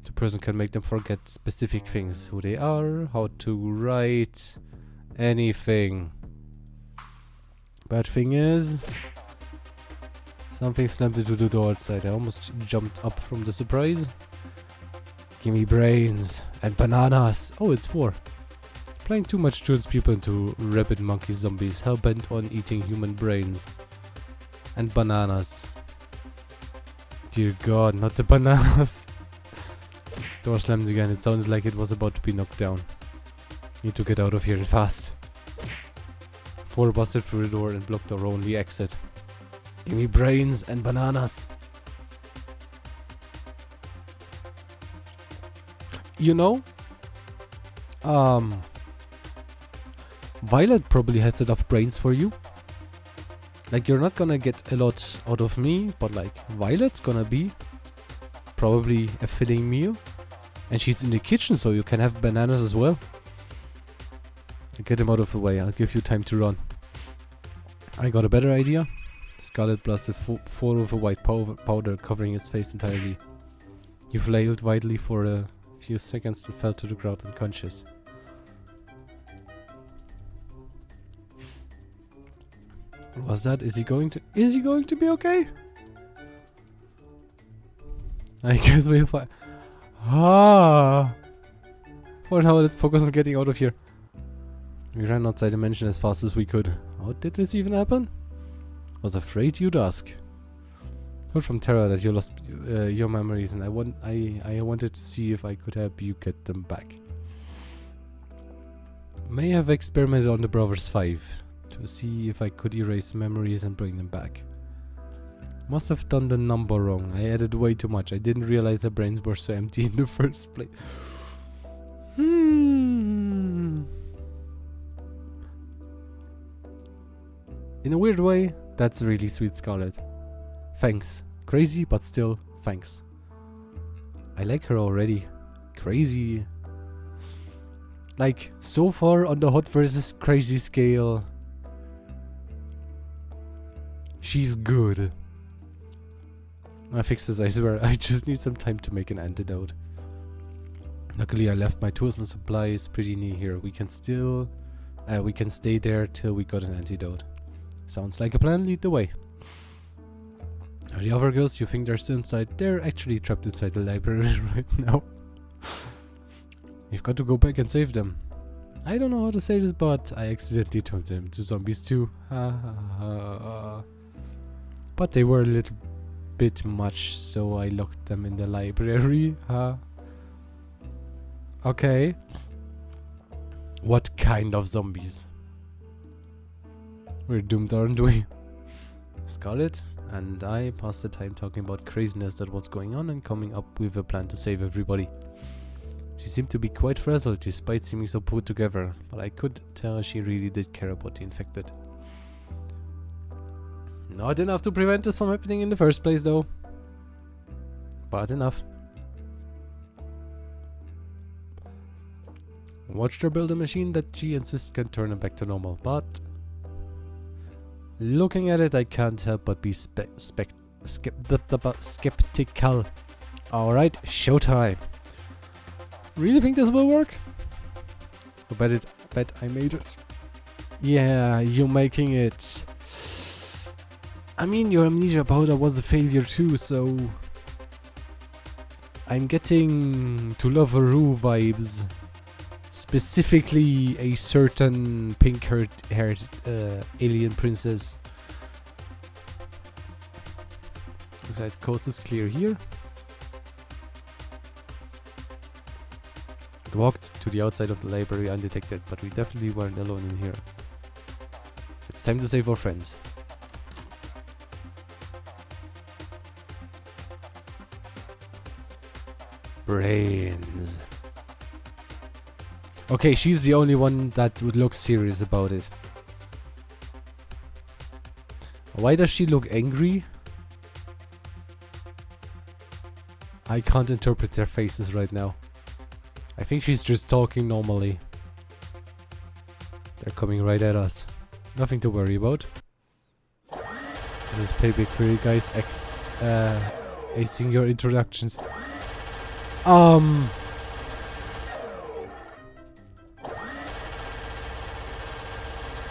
to a person can make them forget specific things. Who they are, how to write, anything. Bad thing is... something slammed into the door outside. I almost jumped up from the surprise. Gimme brains and bananas. Oh, it's 4. Playing too much turns people into rabid monkey zombies hell-bent on eating human brains. And bananas. Dear God, not the bananas. Door slammed again. It sounded like it was about to be knocked down. Need to get out of here fast. 4 busted through the door and blocked our only exit. Gimme brains and bananas. You know, Violet probably has enough brains for you. Like, you're not gonna get a lot out of me, but like, Violet's gonna be probably a filling meal. And she's in the kitchen, so you can have bananas as well. Get him out of the way, I'll give you time to run. I got a better idea. Scarlet blasted 4 of a white powder covering his face entirely. He flailed widely for a few seconds and fell to the ground unconscious. What was that? Is he going to be okay? I guess we'll find... For now, let's focus on getting out of here. We ran outside the mansion as fast as we could. How did this even happen? Was afraid you'd ask. Heard from Tara that you lost your memories, and I wanted to see if I could help you get them back. May have experimented on the Brothers 5 to see if I could erase memories and bring them back. Must have done the number wrong. I added way too much. I didn't realize the brains were so empty in the first place. In a weird way, that's really sweet, Scarlet. Thanks. Crazy, but still, thanks. I like her already. Crazy. Like, so far on the hot versus crazy scale, she's good. I fixed this, I swear. I just need some time to make an antidote. Luckily, I left my tools and supplies pretty near here. We can stay there till we got an antidote. Sounds like a plan. Lead the way. Are the other girls, you think they're still inside? They're actually trapped inside the library right now. You've got to go back and save them. I don't know how to say this, but I accidentally turned them into zombies too. But they were a little bit much, so I locked them in the library. Okay. What kind of zombies? We're doomed, aren't we? Scarlet and I passed the time talking about craziness that was going on and coming up with a plan to save everybody. She seemed to be quite frazzled despite seeming so put together, but I could tell she really did care about the infected. Not enough to prevent this from happening in the first place though. But enough. Watched her build a machine that she insists can turn her back to normal, but looking at it I can't help but be skeptical. Alright, showtime. Really think this will work? I bet I made it. Yeah, you making it. I mean, your amnesia powder was a failure too, so I'm getting to Loveroo vibes. Specifically a certain pink-haired alien princess. Looks like the coast is clear here. It walked to the outside of the library undetected, but we definitely weren't alone in here. It's time to save our friends. Brains. Okay, she's the only one that would look serious about it. Why does she look angry? I can't interpret their faces right now. I think she's just talking normally. They're coming right at us. Nothing to worry about. This is payback for you guys acing your introductions.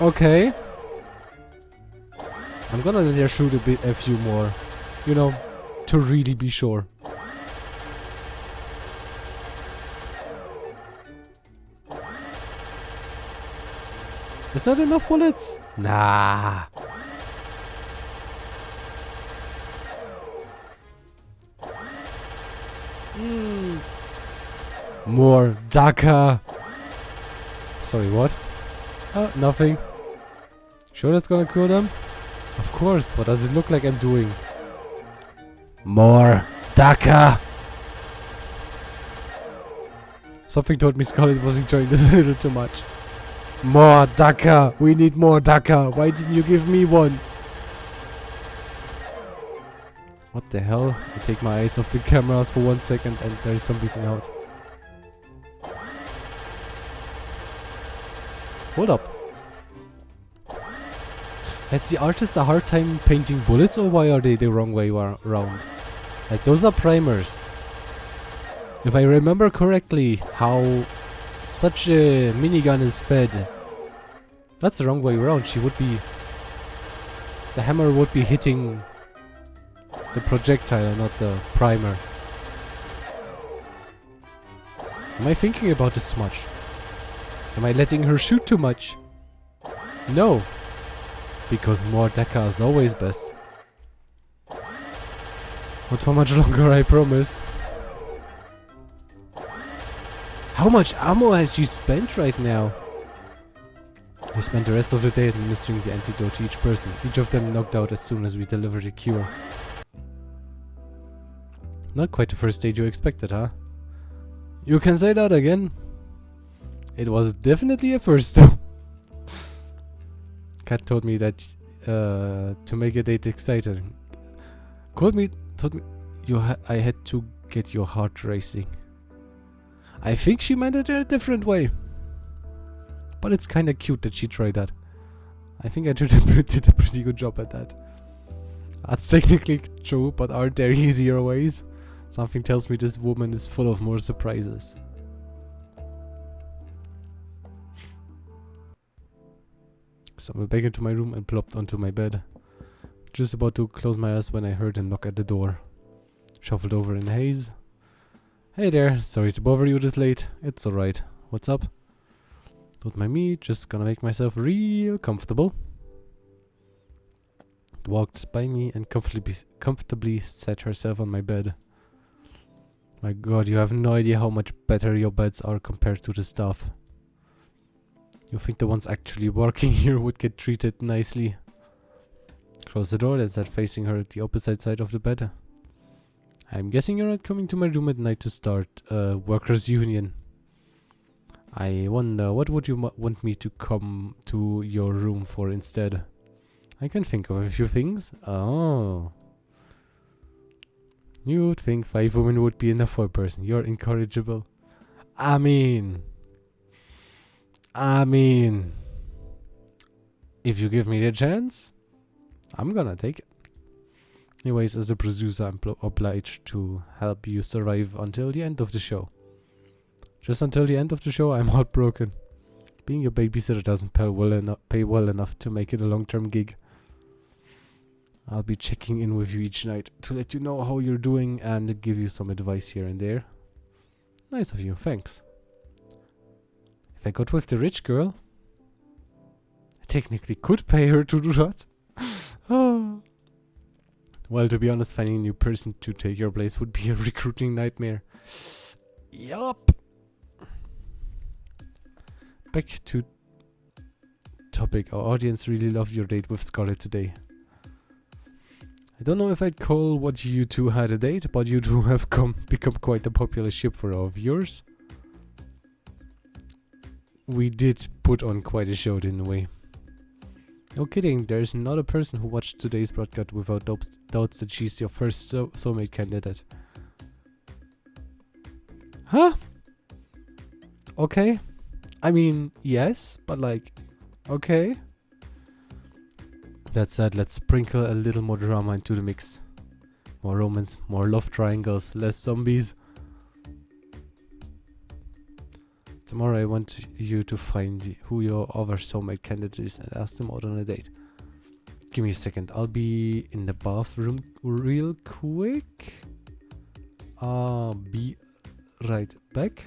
Okay. I'm gonna let her shoot a few more. You know, to really be sure. Is that enough bullets? Nah. More Daka. Sorry, what? Oh, nothing. Sure that's gonna kill them? Of course, what does it look like I'm doing? More Daka. Something told me Scarlet was enjoying this a little too much. More Daka. We need more Daka. Why didn't you give me one? What the hell? I take my eyes off the cameras for 1 second and there's zombies in the house. Hold up. Has the artist a hard time painting bullets, or why are they the wrong way around? Like, those are primers. If I remember correctly, how such a minigun is fed, that's the wrong way around. She would be... The hammer would be hitting the projectile, not the primer. Am I thinking about this too much? Am I letting her shoot too much? No. Because more Daka is always best. Not for much longer, I promise. How much ammo has she spent right now? I spent the rest of the day administering the antidote to each person. Each of them knocked out as soon as we delivered the cure. Not quite the first aid you expected, huh? You can say that again. It was definitely a first though. Kat told me that to make a date exciting. Told me I had to get your heart racing. I think she meant it a different way. But it's kinda cute that she tried that. I think I did a pretty good job at that. That's technically true, but aren't there easier ways? Something tells me this woman is full of more surprises. So I went back into my room and plopped onto my bed. Just about to close my eyes when I heard a knock at the door. Shuffled over in haze. Hey there, sorry to bother you this late. It's alright. What's up? Don't mind me, just gonna make myself real comfortable. Walked by me and comfortably sat herself on my bed. My god, you have no idea how much better your beds are compared to the stuff. You think the ones actually working here would get treated nicely? Close the door and sat facing her at the opposite side of the bed. I'm guessing you're not coming to my room at night to start a workers' union. I wonder, what would you want me to come to your room for instead? I can think of a few things. Oh. You'd think 5 women would be enough for a person. You're incorrigible. I mean, if you give me the chance, I'm gonna take it. Anyways, as a producer, I'm obliged to help you survive until the end of the show. Just until the end of the show, I'm heartbroken. Being a babysitter doesn't pay well enough to make it a long-term gig. I'll be checking in with you each night to let you know how you're doing and give you some advice here and there. Nice of you, thanks. If I got with the rich girl, I technically could pay her to do that. Well, to be honest, finding a new person to take your place would be a recruiting nightmare. Yup. Back to topic. Our audience really loved your date with Scarlett today. I don't know if I'd call what you two had a date, but you two have become quite a popular ship for our viewers. We did put on quite a show, didn't we? No kidding, there's not a person who watched today's broadcast without doubts that she's your first soulmate candidate. Huh? Okay. I mean, yes, but like, okay. That said, let's sprinkle a little more drama into the mix. More romance, more love triangles, less zombies. Tomorrow I want you to find who your other soulmate candidate is and ask them out on a date. Give me a second, I'll be in the bathroom real quick. I'll be right back.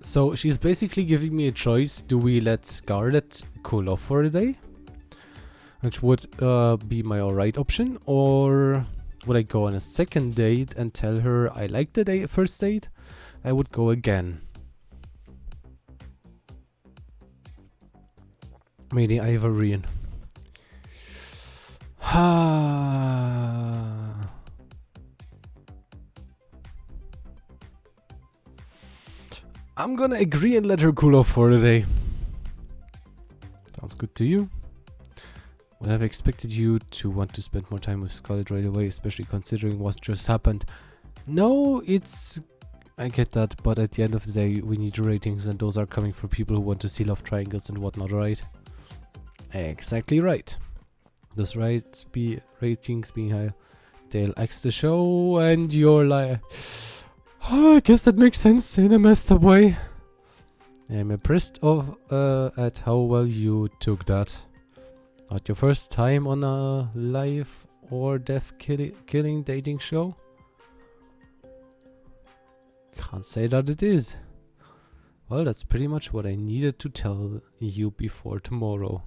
So she's basically giving me a choice. Do we let Scarlett cool off for a day? Which would be my alright option. Or would I go on a second date and tell her I liked the first date? I would go again. Meaning Ivorian. I'm gonna agree and let her cool off for the day. Sounds good to you? Would have expected you to want to spend more time with Scarlett right away, especially considering what just happened. No, I get that, but at the end of the day, we need ratings, and those are coming from people who want to see love triangles and whatnot, right? Exactly right. Those ratings being high, they'll X the show, and you're like... Oh, I guess that makes sense in a messed up way. I'm impressed at how well you took that. Not your first time on a life or death killing dating show? Can't say that it is. Well, that's pretty much what I needed to tell you before tomorrow.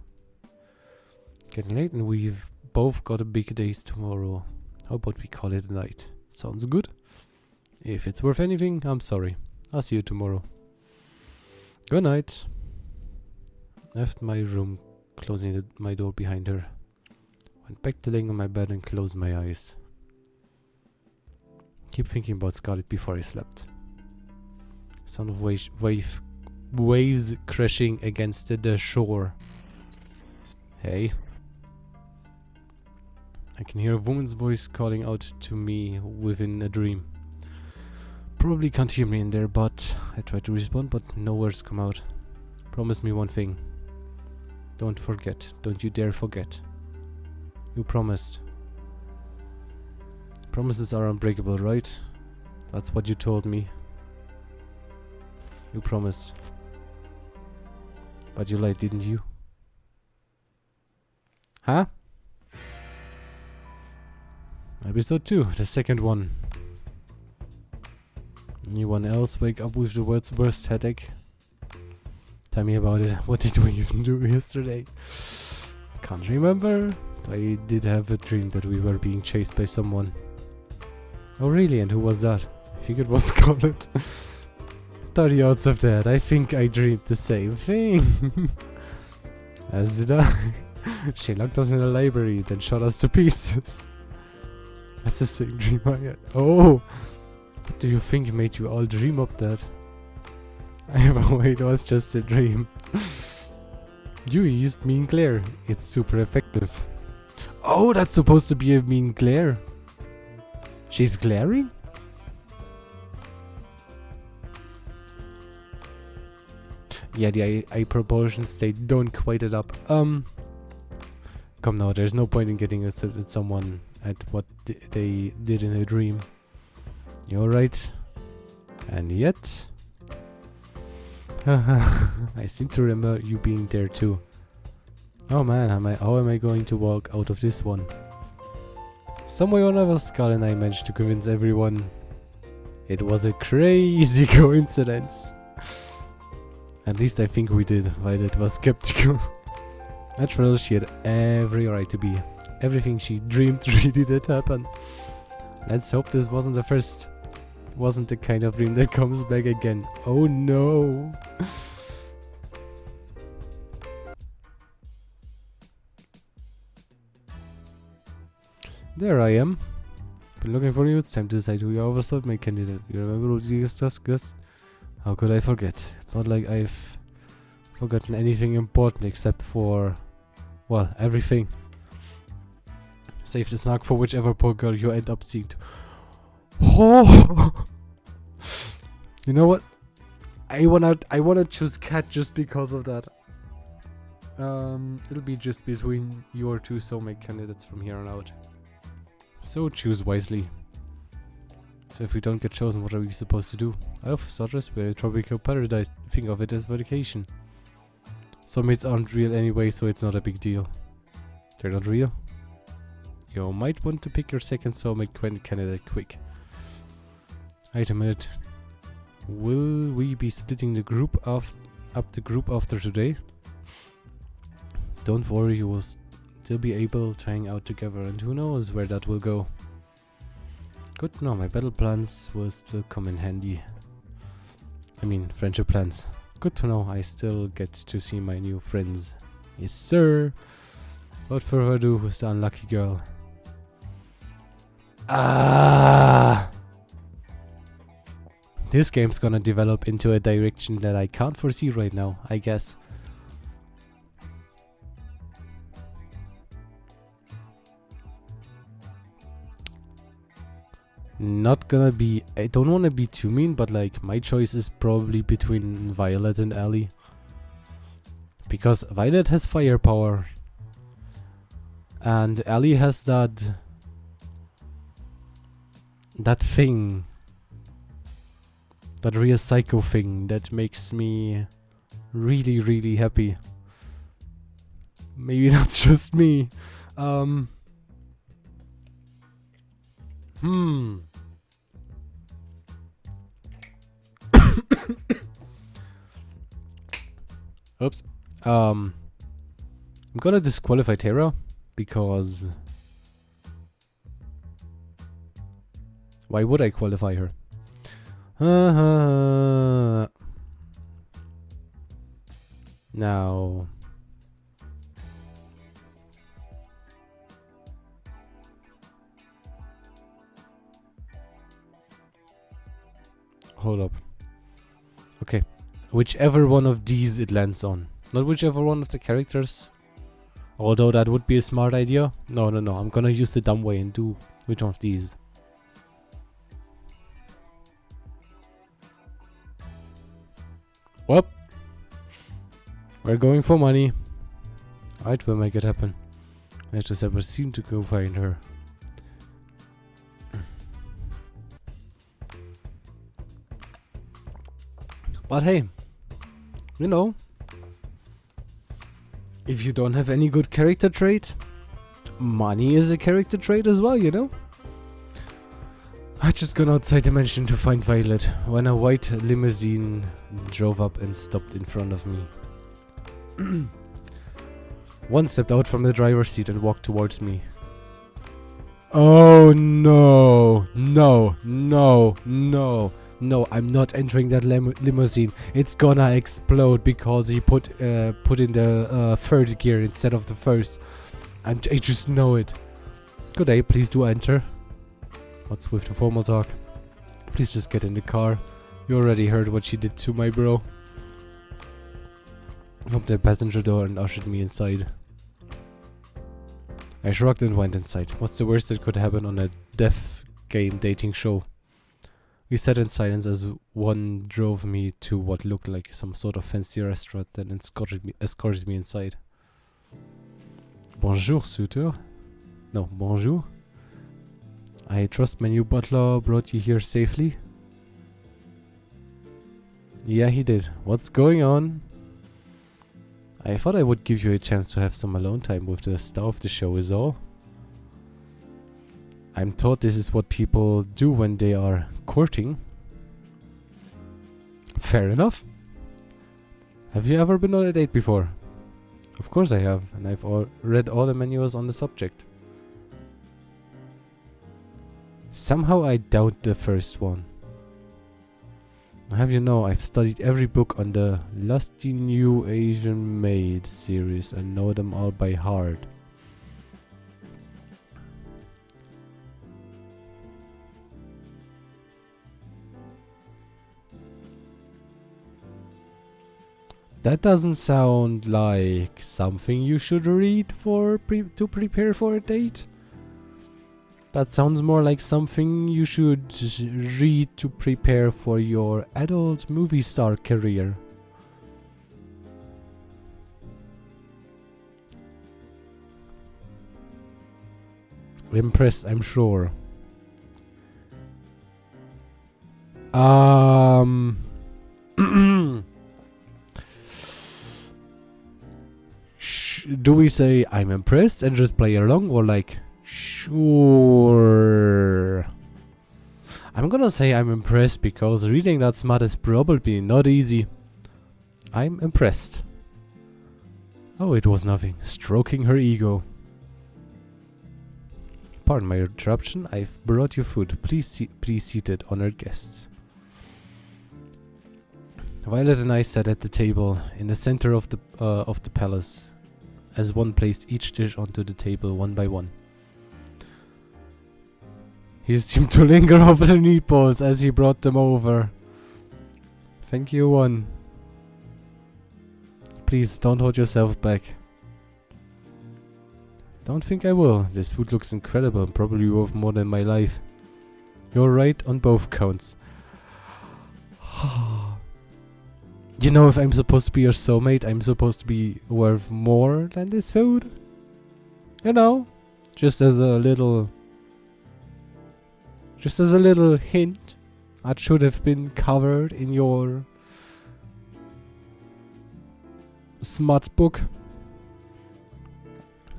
Getting late and we've both got a big days tomorrow. How about we call it a night? Sounds good? If it's worth anything, I'm sorry. I'll see you tomorrow. Good night. Left my room, closing my door behind her. Went back to laying on my bed and closed my eyes. Keep thinking about Scarlett before I slept. Sound of waves crashing against the shore. Hey. I can hear a woman's voice calling out to me within a dream. Probably can't hear me in there, but I try to respond, but no words come out. Promise me one thing. Don't forget. Don't you dare forget. You promised. Promises are unbreakable, right? That's what you told me. You promised. But you lied, didn't you? Huh? Episode 2, the second one. Anyone else wake up with the world's worst headache? Tell me about it. What did we even do yesterday? Can't remember. I did have a dream that we were being chased by someone. Oh really? And who was that? I think it was Scarlett. 30 odds of that. I think I dreamed the same thing. As did I. She locked us in the library, then shot us to pieces. That's the same dream I had. Oh! What do you think made you all dream up that? It was just a dream. You used mean glare. It's super effective. Oh, that's supposed to be a mean glare. She's glaring? Yeah, the eye proportions, they don't quite add up. Come now, there's no point in getting upset at someone at what they did in a dream. You're right. And yet... I seem to remember you being there too. Oh man, how am I going to walk out of this one? Some way or another, Scarlett and I managed to convince everyone. It was a crazy coincidence. At least I think we did, while it was skeptical. Natural, she had every right to be. Everything she dreamed really did happen. Let's hope this wasn't the kind of dream that comes back again. Oh no! There I am. Been looking for you. It's time to decide who you oversold my candidate. You remember what we discussed, Gus? How could I forget? It's not like I've forgotten anything important except for, well, everything. Save the snark for whichever poor girl you end up seeing. Oh! You know what? I wanna choose Cat just because of that. It'll be just between your two soulmate candidates from here on out. So choose wisely. So if we don't get chosen, what are we supposed to do? I've thought we're a tropical paradise. Think of it as vacation. Soulmates aren't real anyway, so it's not a big deal. They're not real? You might want to pick your second soulmate candidate quick. Wait a minute. Will we be splitting the group up the group after today? Don't worry, you will still be able to hang out together, and who knows where that will go. Good to know, my battle plans will still come in handy. I mean, friendship plans. Good to know I still get to see my new friends Yes, sir. Without further ado, who's the unlucky girl? This game's gonna develop into a direction that I can't foresee right now, I guess. Not gonna be... I don't wanna be too mean, but like, my choice is probably between Violet and Ellie. Because Violet has firepower. And Ellie has that thing. That real psycho thing that makes me really, really happy. Maybe that's just me. Oops. I'm gonna disqualify Terra because why would I qualify her? Now hold up. Okay. Whichever one of these it lands on. Not whichever one of the characters. Although that would be a smart idea. No. I'm gonna use the dumb way and do which one of these. Well, we're going for money. Alright, we'll make it happen. I just ever seem to go find her. But hey, you know, if you don't have any good character trait, money is a character trait as well, you know? I just gone outside the mansion to find Violet when a white limousine drove up and stopped in front of me. One stepped out from the driver's seat and walked towards me. Oh no, no, I'm not entering that limousine. It's gonna explode because he put in the third gear instead of the first. I just know it. Good day, please do enter. What's with the formal talk? Please just get in the car. You already heard what she did to my bro. Opened the passenger door and ushered me inside. I shrugged and went inside. What's the worst that could happen on a deaf game dating show? We sat in silence as one drove me to what looked like some sort of fancy restaurant, then escorted me inside. Bonjour, suitor. No, bonjour. I trust my new butler brought you here safely? Yeah, he did. What's going on? I thought I would give you a chance to have some alone time with the star of the show is all. I'm taught this is what people do when they are courting. Fair enough. Have you ever been on a date before? Of course I have, and I've read all the manuals on the subject. Somehow I doubt the first one. I'll have you know, I've studied every book on the Lusty New Asian Maid series and know them all by heart. That doesn't sound like something you should read to prepare for a date. That sounds more like something you should read to prepare for your adult movie star career. Impressed, I'm sure. Do we say I'm impressed and just play along, or like, sure? I'm gonna say I'm impressed because reading that smart is probably not easy. I'm impressed. Oh, it was nothing. Stroking her ego. Pardon my interruption. I've brought you food. Please seated, honored guests. Violet and I sat at the table in the center of the palace. as one placed each dish onto the table one by one. He seemed to linger over the meatballs as he brought them over. Thank you, one. Please, don't hold yourself back. Don't think I will. This food looks incredible and probably worth more than my life. You're right on both counts. You know, if I'm supposed to be your soulmate, I'm supposed to be worth more than this food. You know, just as a little hint, that should have been covered in your smart book.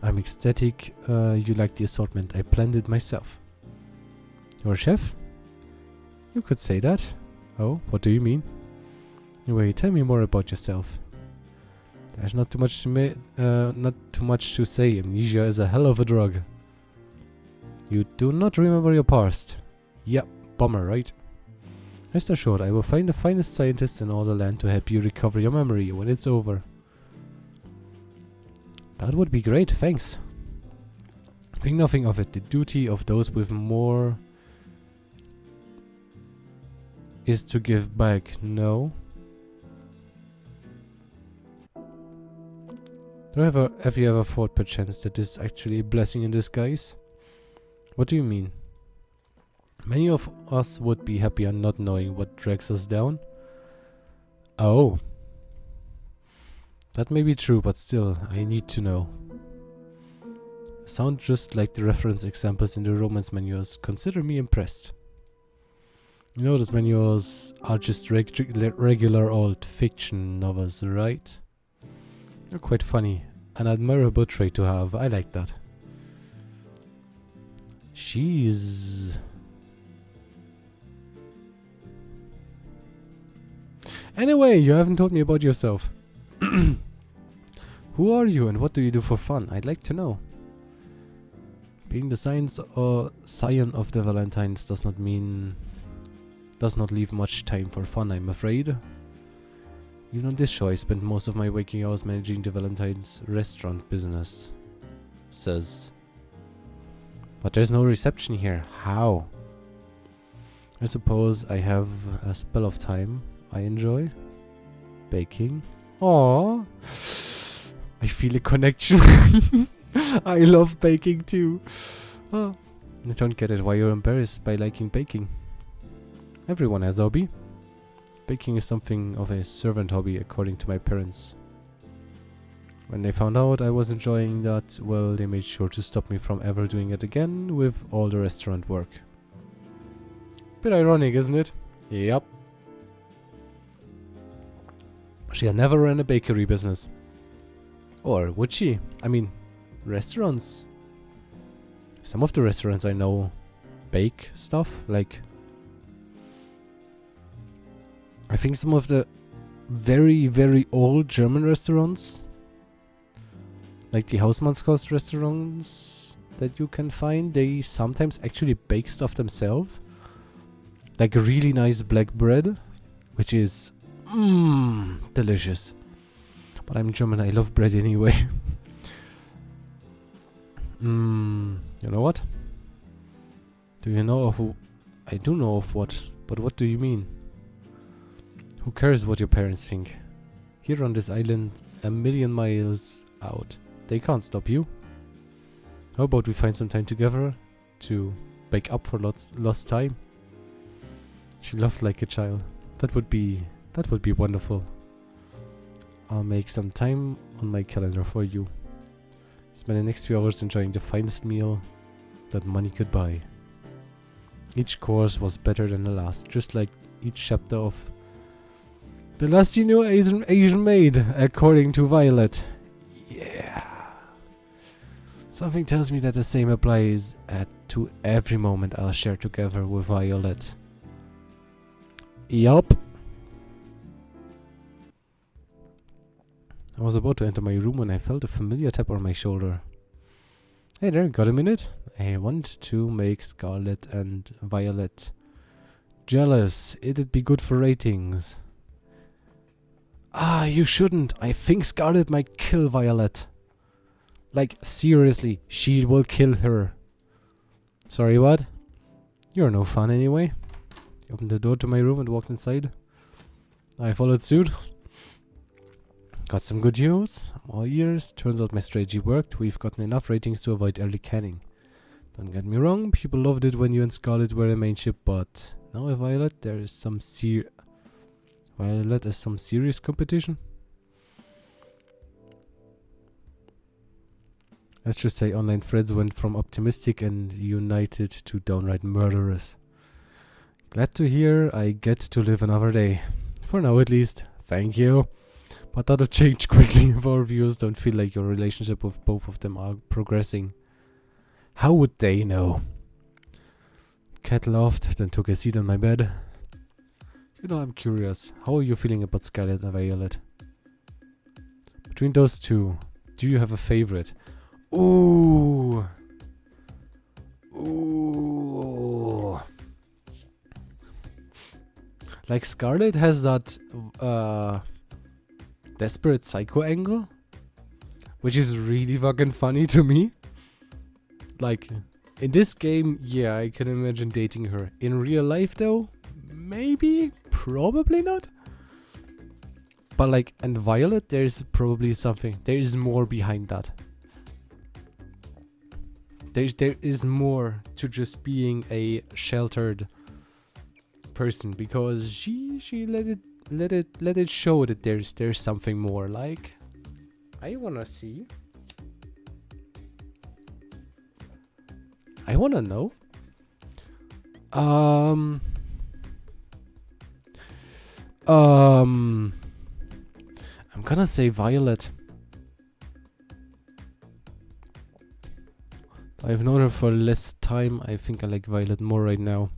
I'm ecstatic you like the assortment. I planned it myself. You're a chef? You could say that. Oh, what do you mean? Anyway, tell me more about yourself. There's not too much to say. Amnesia is a hell of a drug. You do not remember your past. Yep, bummer, right? Rest assured, I will find the finest scientists in all the land to help you recover your memory when it's over. That would be great, thanks. Think nothing of it. The duty of those with more is to give back. No. Have you ever thought perchance that this is actually a blessing in disguise? What do you mean? Many of us would be happier not knowing what drags us down. Oh. That may be true, but still, I need to know. Sound just like the reference examples in the romance manuals. Consider me impressed. You know, those manuals are just regular old fiction novels, right? You're quite funny. An admirable trait to have. I like that. She's... Anyway, you haven't told me about yourself. Who are you and what do you do for fun? I'd like to know. Being the scion of the Valentines does not leave much time for fun, I'm afraid. Even on this show, I spent most of my waking hours managing the Valentine's restaurant business. Says. But there's no reception here. How? I suppose I have a spell of time I enjoy. Baking. Aww. I feel a connection. I love baking too. Oh. I don't get it why you're embarrassed by liking baking. Everyone has a hobby. Baking is something of a servant hobby according to my parents. When they found out I was enjoying that, well, they made sure to stop me from ever doing it again with all the restaurant work. Bit ironic, isn't it? Yep. She had never ran a bakery business. Or would she? I mean, restaurants. Some of the restaurants I know bake stuff, like... I think some of the very, very old German restaurants, like the Hausmannskost restaurants that you can find, they sometimes actually bake stuff themselves. Like a really nice black bread, which is delicious. But I'm German, I love bread anyway. You know what? Do you know of... I do know of what, but what do you mean? Who cares what your parents think? Here on this island, a million miles out. They can't stop you. How about we find some time together to make up for lost time? She laughed like a child. That would be wonderful. I'll make some time on my calendar for you. Spend the next few hours enjoying the finest meal that money could buy. Each course was better than the last, just like each chapter of The Last You Knew Asian Maid, according to Violet. Yeah. Something tells me that the same applies to every moment I'll share together with Violet. Yup. I was about to enter my room when I felt a familiar tap on my shoulder. Hey there, got a minute? I want to make Scarlet and Violet jealous. It'd be good for ratings. Ah, you shouldn't. I think Scarlet might kill Violet. Like, seriously, she will kill her. Sorry, what? You're no fun anyway. He opened the door to my room and walked inside. I followed suit. Got some good news. I'm all ears. Turns out my strategy worked. We've gotten enough ratings to avoid early canning. Don't get me wrong, people loved it when you and Scarlet were a main ship, but now with Violet, there is some Violet is some serious competition. Let's just say online threads went from optimistic and united to downright murderous. Glad to hear I get to live another day. For now at least. Thank you. But that'll change quickly if our viewers don't feel like your relationship with both of them are progressing. How would they know? Cat laughed, then took a seat on my bed. You know, I'm curious. How are you feeling about Scarlet and Violet? Between those two, do you have a favorite? Ooh. Ooh. Like Scarlet has that desperate psycho angle, which is really fucking funny to me. Like, in this game, yeah, I can imagine dating her. In real life, though, maybe, probably not. But like, and Violet, there's probably something. There is more behind that. There is more to just being a sheltered person, because she let it show that there's something more. Like, I wanna see. I wanna know. I'm gonna say Violet. I've known her for less time. I think I like Violet more right now.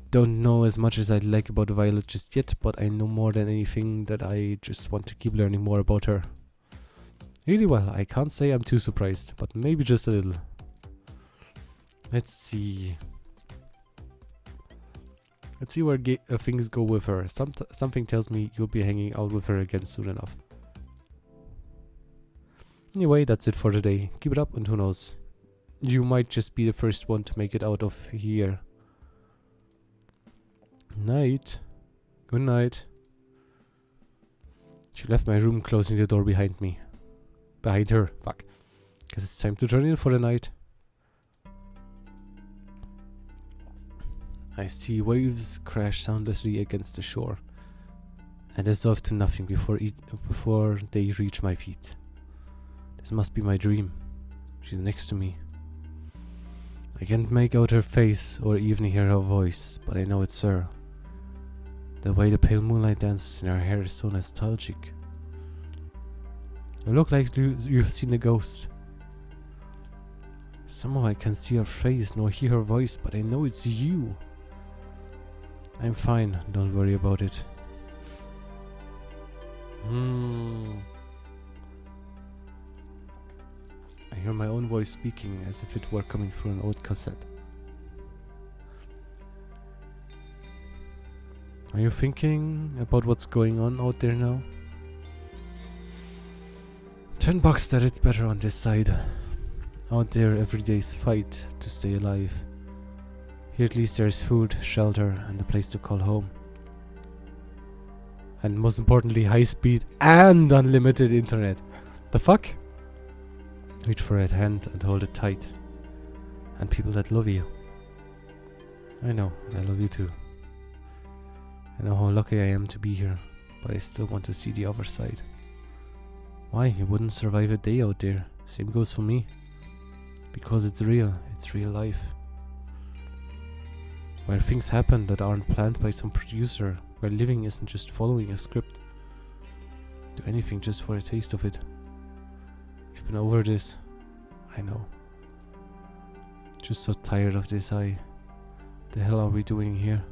Don't know as much as I'd like about Violet just yet, but I know more than anything that I just want to keep learning more about her. Really well, I can't say I'm too surprised, but maybe just a little. Let's see. Let's see where things go with her. Something tells me you'll be hanging out with her again soon enough. Anyway, that's it for today. Keep it up, and who knows, you might just be the first one to make it out of here. Night. Good night. She left my room, closing the door behind me. Behind her. Fuck. Guess it's time to turn in for the night. I see waves crash soundlessly against the shore and dissolve to nothing before they reach my feet. This must be my dream. She's next to me. I can't make out her face or even hear her voice, but I know it's her. The way the pale moonlight dances in her hair is so nostalgic. You look like you've seen a ghost. Somehow I can't see her face nor hear her voice, but I know it's you. I'm fine, don't worry about it. I hear my own voice speaking as if it were coming through an old cassette. Are you thinking about what's going on out there now? $10 that it's better on this side. Out there, every day's fight to stay alive. Here at least there's food, shelter, and a place to call home. And most importantly, high speed and unlimited internet. The fuck? Reach for a hand and hold it tight. And people that love you. I know, I love you too. I know how lucky I am to be here, but I still want to see the other side. Why? You wouldn't survive a day out there. Same goes for me. Because it's real life. Where things happen that aren't planned by some producer, where living isn't just following a script. Do anything just for a taste of it. We've been over this. I know. Just so tired of this. The hell are we doing here?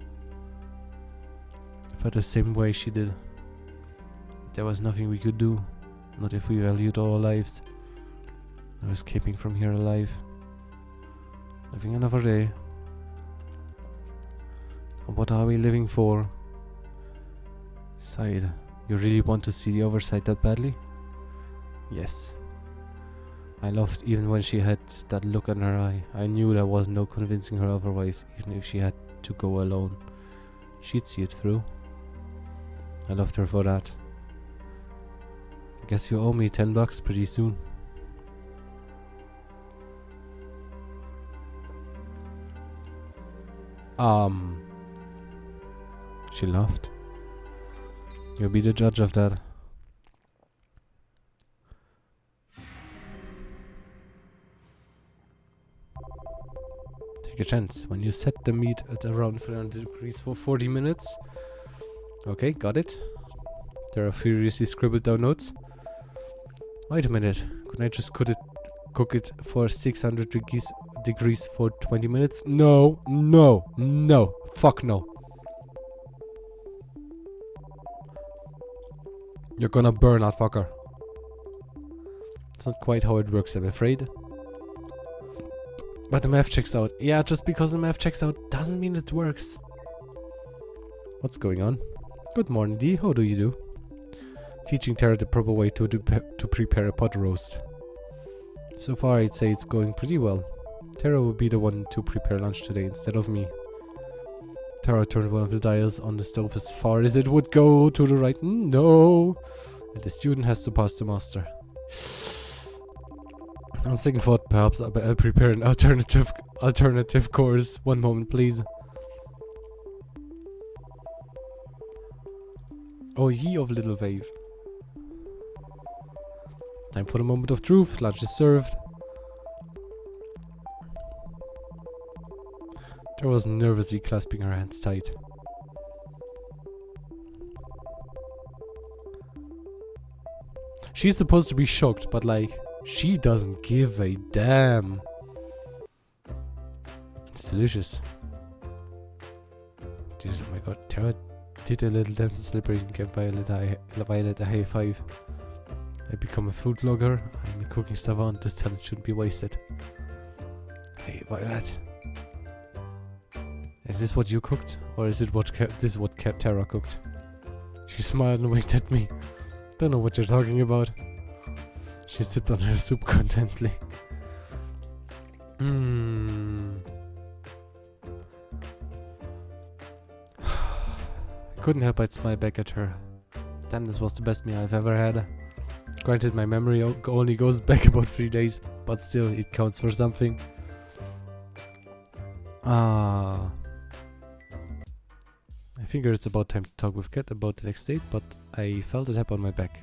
I felt the same way she did. There was nothing we could do. Not if we valued our lives. No escaping from here alive. Living another day. What are we living for? Side, you really want to see the other side that badly? Yes. I loved even when she had that look in her eye. I knew there was no convincing her otherwise, even if she had to go alone. She'd see it through. I loved her for that. I guess you owe me $10 pretty soon. She laughed. You'll be the judge of that. Take a chance. When you set the meat at around 300 degrees for 40 minutes. Okay, got it. There are furiously scribbled down notes. Wait a minute. Couldn't I just cook it for 600 degrees for 20 minutes? No, no, no. Fuck no. You're gonna burn that fucker. It's not quite how it works, I'm afraid. But the math checks out. Yeah, just because the math checks out doesn't mean it works. What's going on? Good morning, Dee. How do you do? Teaching Tara the proper way to prepare a pot roast. So far, I'd say it's going pretty well. Tara will be the one to prepare lunch today instead of me. Tara turned one of the dials on the stove as far as it would go to the right. No! And the student has to pass the master. On second thought, perhaps I'll prepare an alternative course. One moment, please. Oh, ye of little wave. Time for the moment of truth. Lunch is served. Tara was nervously clasping her hands tight. She's supposed to be shocked, but like, she doesn't give a damn. It's delicious. Dude, oh my god, Tara did a little dance and celebration, gave Violet a high five. I become a food vlogger. I'm a cooking savant. This talent shouldn't be wasted. Hey, Violet. Is this what you cooked? Or is it what Tara cooked? She smiled and winked at me. Don't know what you're talking about. She sipped on her soup contentedly. Couldn't help but smile back at her. Damn, this was the best meal I've ever had. Granted, my memory only goes back about 3 days, but still, it counts for something. I figured it's about time to talk with Kat about the next date, but I felt a tap on my back.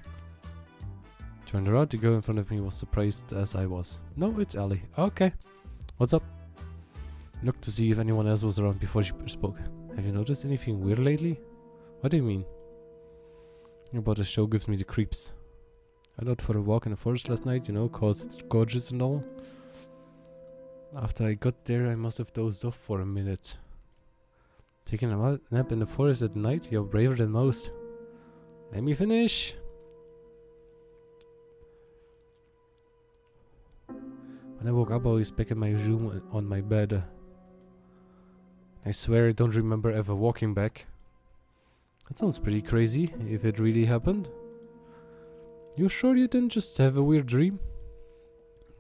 Turned around, the girl in front of me was surprised as I was. No, it's Ellie. Okay. What's up? Looked to see if anyone else was around before she spoke. Have you noticed anything weird lately? What do you mean? About the show gives me the creeps. I went out for a walk in the forest last night, you know, cause it's gorgeous and all. After I got there, I must have dozed off for a minute. Taking a nap in the forest at night? You're braver than most. Let me finish. When I woke up, I was back in my room on my bed. I swear I don't remember ever walking back. That sounds pretty crazy, if it really happened. You sure you didn't just have a weird dream?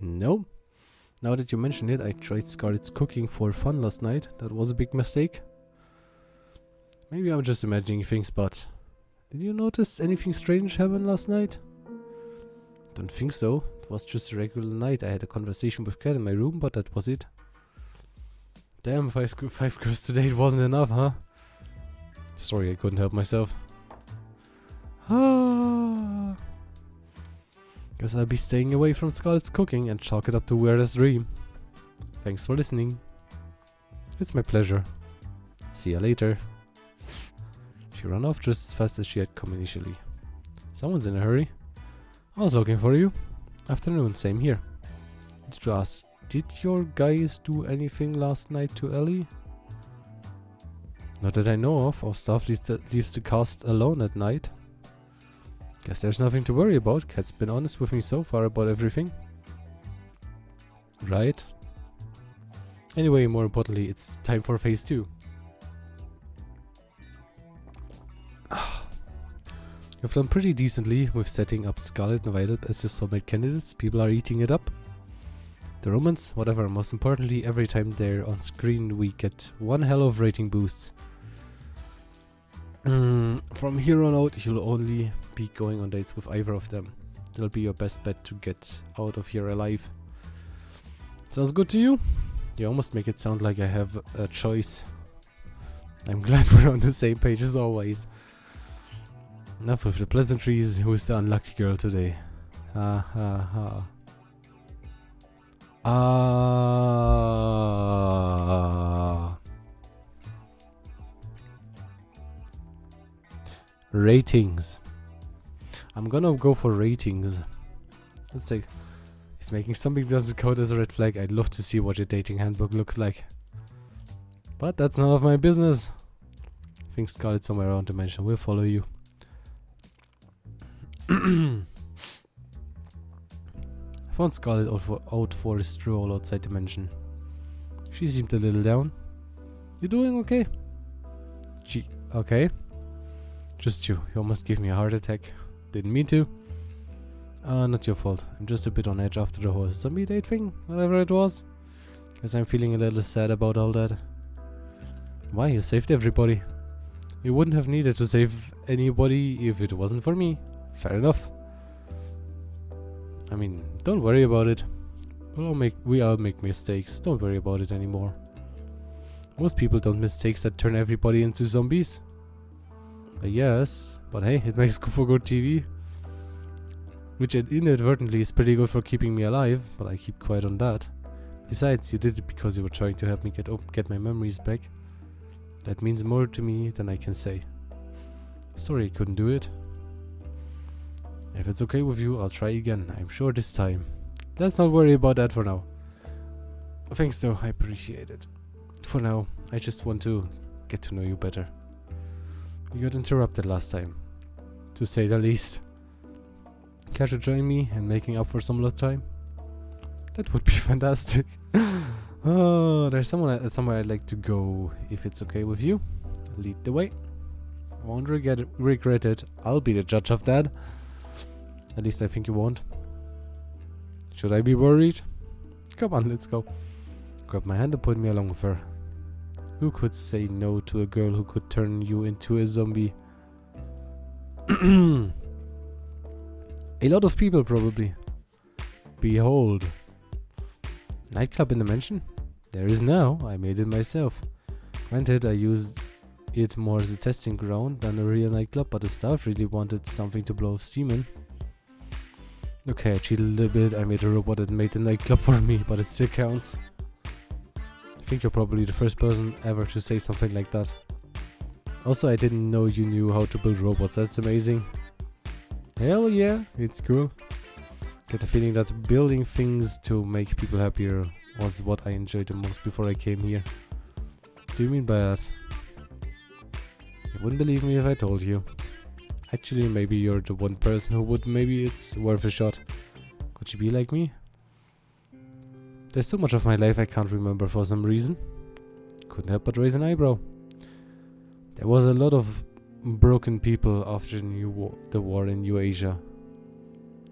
No. Now that you mention it, I tried Scarlett's cooking for fun last night. That was a big mistake. Maybe I'm just imagining things, but... Did you notice anything strange happen last night? Don't think so. It was just a regular night. I had a conversation with Kat in my room, but that was it. Damn, 5 girls today, it wasn't enough, huh? Sorry, I couldn't help myself. Guess I'll be staying away from Scarlett's cooking and chalk it up to weirdest dream. Thanks for listening. It's my pleasure. See ya later. She ran off just as fast as she had come initially. Someone's in a hurry. I was looking for you. Afternoon, same here. Did your guys do anything last night to Ellie? Not that I know of. Our staff leaves the cast alone at night. Guess there's nothing to worry about. Kat's been honest with me so far about everything. Right? Anyway, more importantly, it's time for phase 2. You've done pretty decently with setting up Scarlett and Violet as your soulmate candidates. People are eating it up. the romance, whatever. Most importantly, every time they're on screen, we get one hell of rating boosts. From here on out, you'll only be going on dates with either of them. That'll be your best bet to get out of here alive. Sounds good to you? You almost make it sound like I have a choice. I'm glad we're on the same page as always. Enough with the pleasantries. Who's the unlucky girl today? Ha ha ha. Ratings. I'm gonna go for ratings. Let's say, if making something doesn't count as a red flag, I'd love to see what your dating handbook looks like. But that's none of my business. I think Scarlett's somewhere around the mansion. We'll follow you. I found Scarlett out for a stroll outside the mansion. She seemed a little down. You doing okay? Gee, okay. Just you. You almost gave me a heart attack. Didn't mean to. Not your fault. I'm just a bit on edge after the whole zombie date thing, whatever it was. Guess I'm feeling a little sad about all that. Why? You saved everybody. You wouldn't have needed to save anybody if it wasn't for me. Fair enough. I mean, don't worry about it. We all make mistakes. Don't worry about it anymore. Most people don't mistakes that turn everybody into zombies. Yes, but hey, it makes for good TV. Which inadvertently is pretty good for keeping me alive, but I keep quiet on that. Besides, you did it because you were trying to help me get my memories back. That means more to me than I can say. Sorry I couldn't do it. If it's okay with you, I'll try again. I'm sure this time. Let's not worry about that for now. Thanks though, I appreciate it. For now, I just want to get to know you better. We got interrupted last time, to say the least. Care to join me in making up for some lost time? That would be fantastic. Oh, there's somewhere I'd like to go. If it's okay with you, lead the way. I won't regret it. I'll be the judge of that. At least I think you won't. Should I be worried? Come on, let's go. Grab my hand and put me along with her. Who could say no to a girl who could turn you into a zombie? A lot of people probably. Behold. Nightclub in the mansion? There is now. I made it myself. Granted, I used it more as a testing ground than a real nightclub, but the staff really wanted something to blow steam in. Okay, I cheated a little bit. I made a robot that made the nightclub for me, but it still counts. I think you're probably the first person ever to say something like that. Also, I didn't know you knew how to build robots. That's amazing. Hell yeah, it's cool. Get the feeling that building things to make people happier was what I enjoyed the most before I came here. What do you mean by that? You wouldn't believe me if I told you. Actually, maybe you're the one person who would. Maybe it's worth a shot. Could you be like me? There's so much of my life I can't remember for some reason. Couldn't help but raise an eyebrow. There was a lot of broken people after the war in New Asia.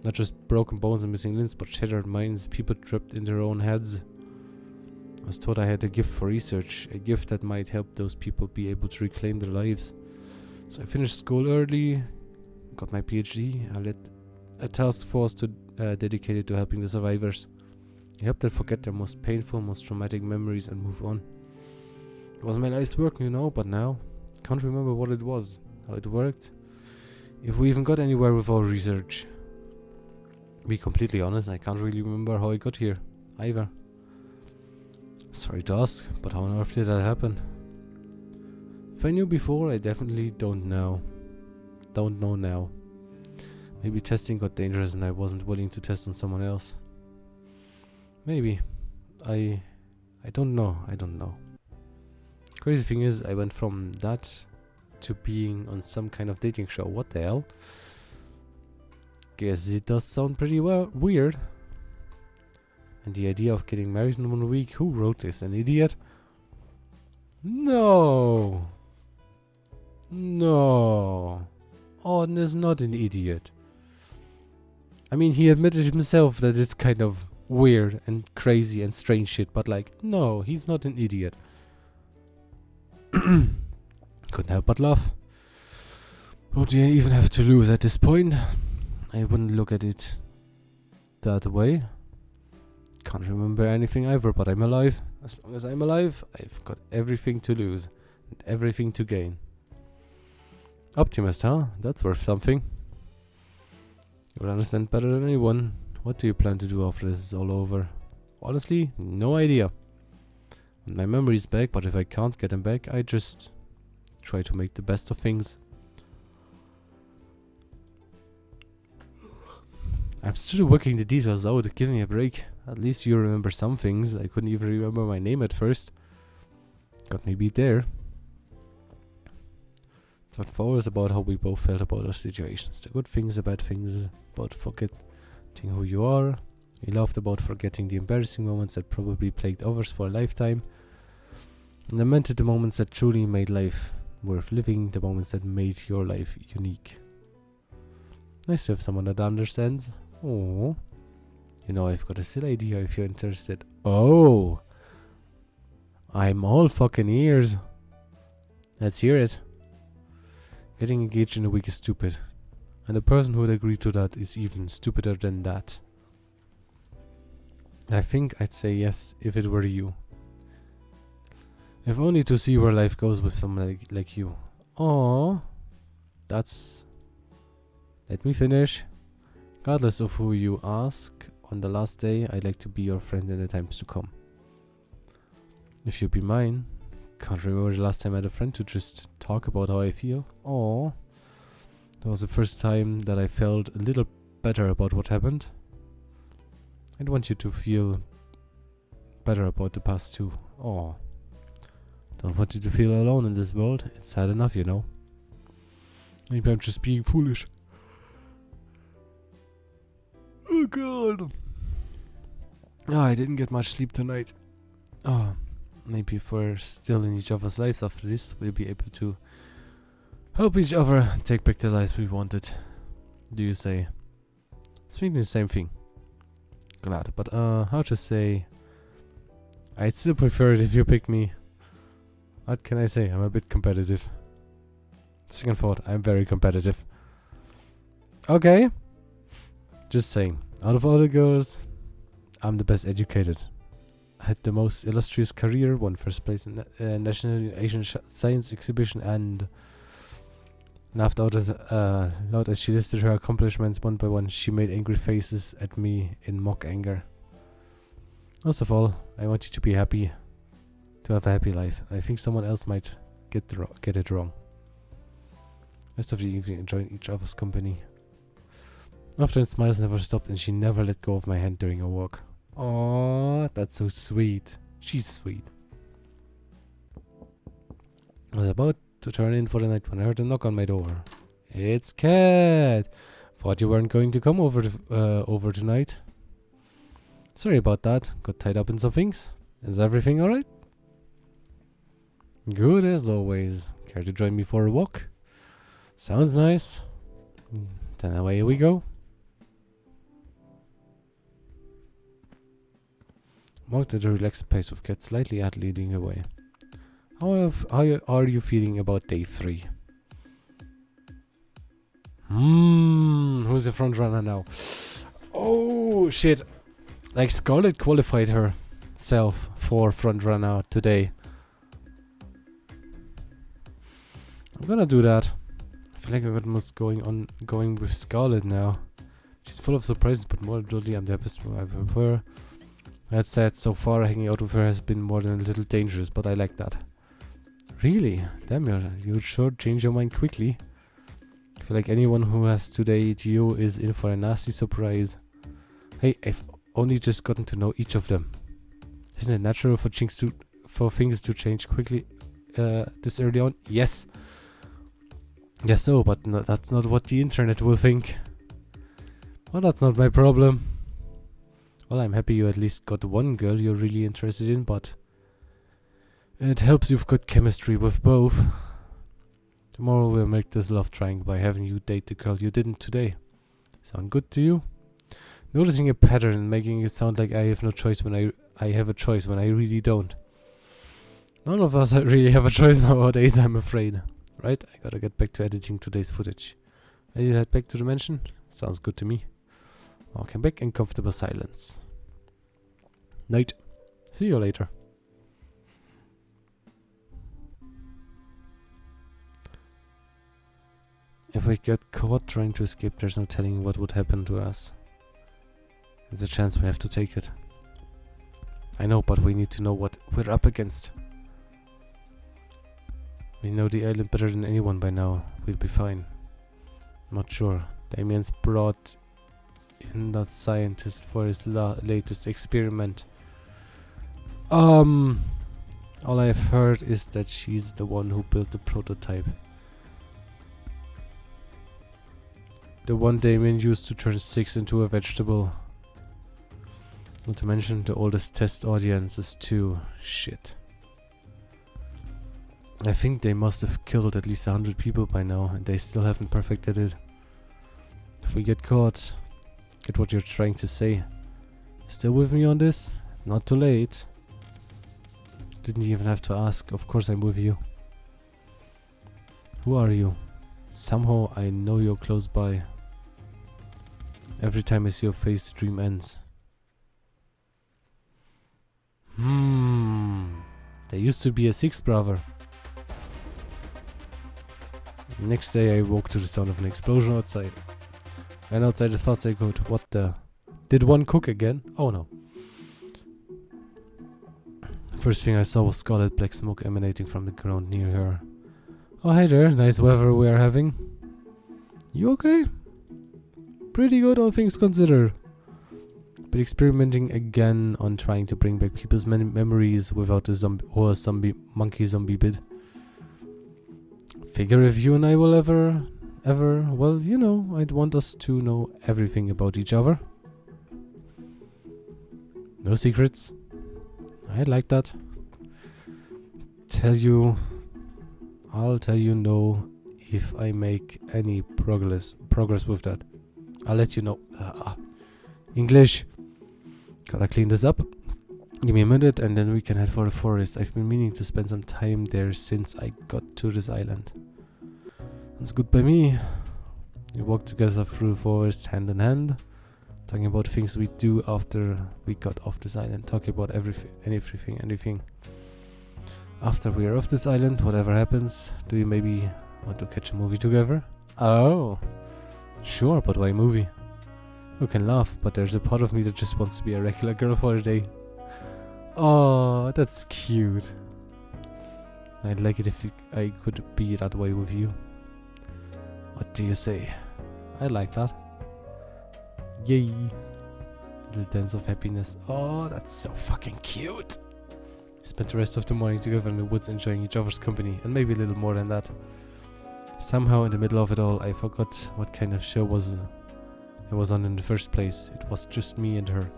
Not just broken bones and missing limbs, but shattered minds, people trapped in their own heads. I was told I had a gift for research, a gift that might help those people be able to reclaim their lives. So I finished school early, got my PhD, I led a task force dedicated to helping the survivors. I helped them forget their most painful, most traumatic memories and move on. It was my life's work, you know, but now I can't remember what it was, how it worked, if we even got anywhere with our research. To be completely honest, I can't really remember how I got here, either. Sorry to ask, but how on earth did that happen? If I knew before, I definitely don't know. Don't know now. Maybe testing got dangerous and I wasn't willing to test on someone else. Maybe. I don't know. I don't know. Crazy thing is, I went from that to being on some kind of dating show. What the hell? Guess it does sound pretty weird. And the idea of getting married in 1 week, who wrote this? An idiot? No! No! Auden is not an idiot. I mean, he admitted himself that it's kind of weird and crazy and strange shit, but like, no, he's not an idiot. Couldn't help but laugh. What do you even have to lose at this point? I wouldn't look at it that way. Can't remember anything either, but I'm alive. As long as I'm alive, I've got everything to lose and everything to gain. Optimist, huh? That's worth something. You would understand better than anyone. What do you plan to do after this is all over? Honestly, no idea. My memory's back, but if I can't get them back, I just try to make the best of things. I'm still working the details out. Give me a break. At least you remember some things. I couldn't even remember my name at first. Got me beat there. Thought for hours about how we both felt about our situations. The good things, the bad things, about forgetting who you are. We laughed about forgetting the embarrassing moments that probably plagued others for a lifetime. And lamented the moments that truly made life worth living, the moments that made your life unique. Nice to have someone that understands. Oh, you know, I've got a silly idea if you're interested. Oh, I'm all fucking ears. Let's hear it. Getting engaged in a week is stupid. And the person who would agree to that is even stupider than that. I think I'd say yes if it were you. If only to see where life goes with someone like you. Oh, that's... Let me finish. Regardless of who you ask, on the last day, I'd like to be your friend in the times to come. If you'd be mine. Can't remember the last time I had a friend to just talk about how I feel. Oh, that was the first time that I felt a little better about what happened. I'd want you to feel better about the past too. Oh, don't want you to feel alone in this world. It's sad enough, you know. Maybe I'm just being foolish. Oh god. Oh, I didn't get much sleep tonight. Oh, maybe if we're still in each other's lives after this, we'll be able to help each other take back the lives we wanted. Do you say? It's thinking the same thing. Glad, but how to say? I'd still prefer it if you pick me. What can I say? I'm a bit competitive. Second thought, I'm very competitive. Okay. Just saying. Out of all the girls, I'm the best educated. I had the most illustrious career, won first place in National Asian Science Exhibition, and laughed out as loud as she listed her accomplishments one by one. She made angry faces at me in mock anger. Most of all, I want you to be happy, to have a happy life. I think someone else might get it wrong. Rest of the evening, enjoying each other's company. Often smiles never stopped, and she never let go of my hand during a walk. Oh, that's so sweet. She's sweet. I was about to turn in for the night when I heard a knock on my door. It's Cat. Thought you weren't going to come over tonight. Sorry about that. Got tied up in some things. Is everything alright? Good as always. Care to join me for a walk? Sounds nice. Then away we go. Walked at a relaxed pace with Cat slightly out leading away. How are you feeling about day 3? Who's the front runner now? Oh shit! Like Scarlett qualified herself for front runner today. I'm gonna do that. I feel like I've got most going with Scarlett now. She's full of surprises, but more importantly, I'm the happiest I've ever with her. That said, so far hanging out with her has been more than a little dangerous, but I like that. Really? Damn, you sure change your mind quickly. I feel like anyone who has to date you is in for a nasty surprise. Hey, I've only just gotten to know each of them. Isn't it natural for things to change quickly this early on? Yes. Yes, so, but that's not what the internet will think. Well, that's not my problem. Well, I'm happy you at least got one girl you're really interested in, but it helps you've got chemistry with both. Tomorrow we'll make this love triangle by having you date the girl you didn't today. Sound good to you? Noticing a pattern and making it sound like I have no choice when I have a choice when I really don't. None of us really have a choice nowadays, I'm afraid. Right? I gotta get back to editing today's footage. Ready to head back to the mansion? Sounds good to me. Walking back in comfortable silence. Night. See you later. If we get caught trying to escape, there's no telling what would happen to us. It's a chance, we have to take it. I know, but we need to know what we're up against. We know the island better than anyone by now. We'll be fine. Not sure. Damien's brought in that scientist for his latest experiment. All I've heard is that she's the one who built the prototype. The one Damien used to turn 6 into a vegetable. Not to mention the oldest test audiences too. Shit. I think they must have killed at least 100 people by now, and they still haven't perfected it. If we get caught, get what you're trying to say. Still with me on this? Not too late. Didn't even have to ask. Of course I'm with you. Who are you? Somehow I know you're close by. Every time I see your face, the dream ends. There used to be a 6th brother. Next day I woke to the sound of an explosion outside. And outside the thoughts echoed, what the... Did one cook again? Oh no. First thing I saw was scarlet black smoke emanating from the ground near her. Oh hey there, nice weather we are having. You okay? Pretty good, all things considered. But experimenting again on trying to bring back people's memories without the monkey zombie bit. Figure if you and I will ever, well, you know, I'd want us to know everything about each other. No secrets. I like that. I'll tell you no if I make any progress with that. I'll let you know. English. Gotta clean this up. Give me a minute and then we can head for the forest. I've been meaning to spend some time there since I got to this island. That's good by me. We walk together through the forest hand in hand, talking about things we do after we got off this island, talking about anything. After we are off this island, whatever happens, do you maybe want to catch a movie together? Oh, sure, but why movie? You can laugh, but there's a part of me that just wants to be a regular girl for a day. Oh, that's cute. I'd like it if I could be that way with you. What do you say? I like that. Yay. Little dance of happiness. Oh, that's so fucking cute. Spent the rest of the morning together in the woods enjoying each other's company, and maybe a little more than that. Somehow in the middle of it all, I forgot what kind of show it was on in the first place. It was just me and her.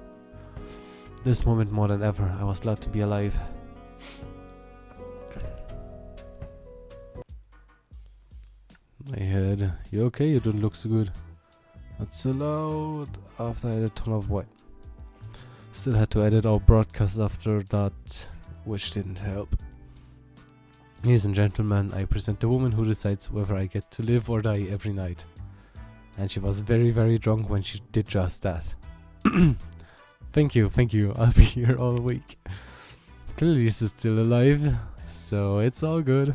This moment more than ever, I was glad to be alive. My head. You okay? You don't look so good. Not so loud. After I had a ton of wine. Still had to edit our broadcast after that, which didn't help. Ladies and gentlemen, I present the woman who decides whether I get to live or die every night. And she was very, very drunk when she did just that. Thank you. I'll be here all week. Clearly she's still alive, so it's all good.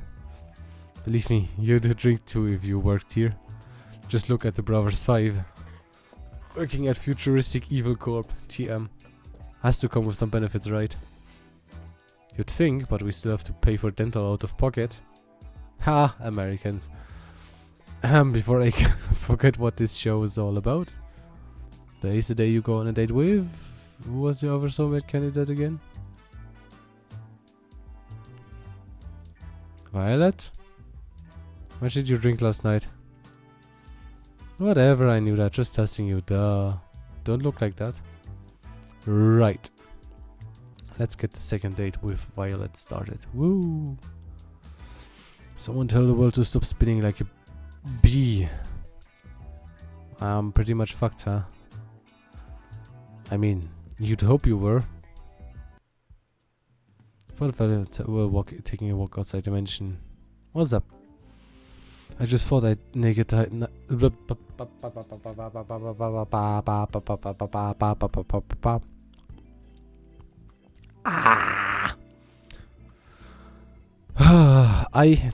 Believe me, you'd drink too if you worked here. Just look at the Brothers 5. Working at Futuristic Evil Corp, TM. Has to come with some benefits, right? You'd think, but we still have to pay for dental out of pocket. Ha, Americans. Before I forget what this show is all about. Today's the day you go on a date with... Who was the other soulmate candidate again? Violet? What did you drink last night? Whatever, I knew that. Just testing you. Duh. Don't look like that. Right. Let's get the second date with Violet started. Woo! Someone tell the world to stop spinning like a bee. I'm pretty much fucked, huh? I mean, you'd hope you were. What if I were taking a walk outside dimension? What's up? I just thought I'd naked. I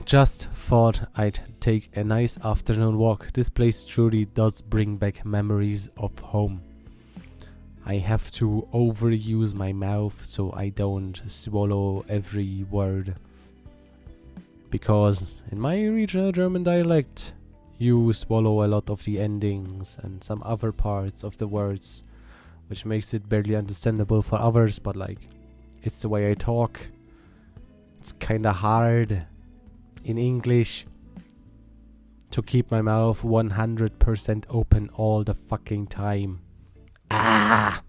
just thought I'd take a nice afternoon walk. This place truly does bring back memories of home. I have to overuse my mouth so I don't swallow every word. Because in my regional German dialect, you swallow a lot of the endings and some other parts of the words, which makes it barely understandable for others, but like, it's the way I talk. It's kinda hard in English to keep my mouth 100% open all the fucking time. Ah!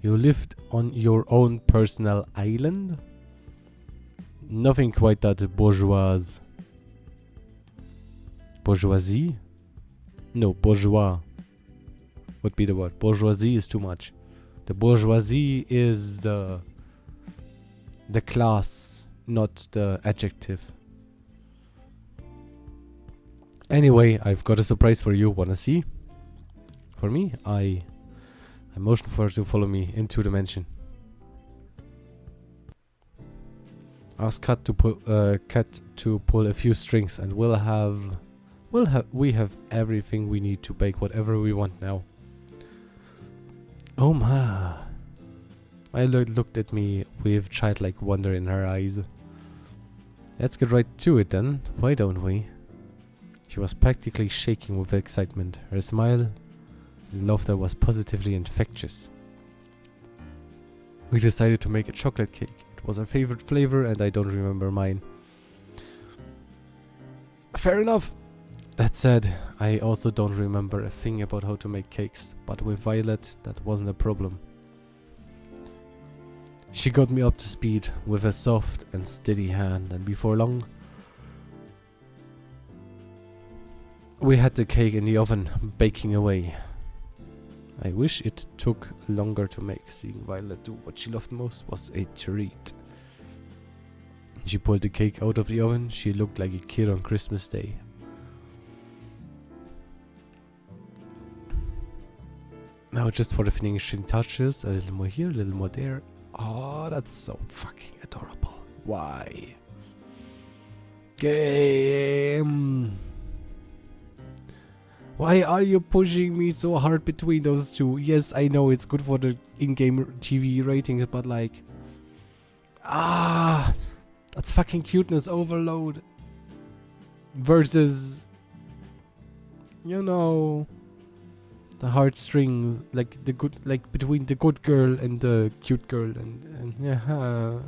You lived on your own personal island? Nothing quite that bourgeois. Bourgeoisie? No, bourgeois would be the word. Bourgeoisie is too much. The bourgeoisie is the class, not the adjective. Anyway, I've got a surprise for you. Wanna see? For me, I motion for her to follow me into dimension. Ask Cat to pull a few strings, and we have everything we need to bake whatever we want now. Oh my! I looked at me with childlike wonder in her eyes. Let's get right to it then. Why don't we? She was practically shaking with excitement. Her smile and laughter was positively infectious. We decided to make a chocolate cake. It was her favorite flavor and I don't remember mine. Fair enough. That said, I also don't remember a thing about how to make cakes, but with Violet, that wasn't a problem. She got me up to speed with a soft and steady hand, and before long, we had the cake in the oven, baking away. I wish it took longer to make. Seeing Violet do what she loved most was a treat. She pulled the cake out of the oven. She looked like a kid on Christmas Day. Now just for the finishing touches, a little more here, a little more there. Oh, that's so fucking adorable. Why? Game. Why are you pushing me so hard between those two? Yes, I know it's good for the in-game TV ratings, but like... that's fucking cuteness overload. Versus... You know... The heartstring, like the good, like between the good girl and the cute girl, and yeah,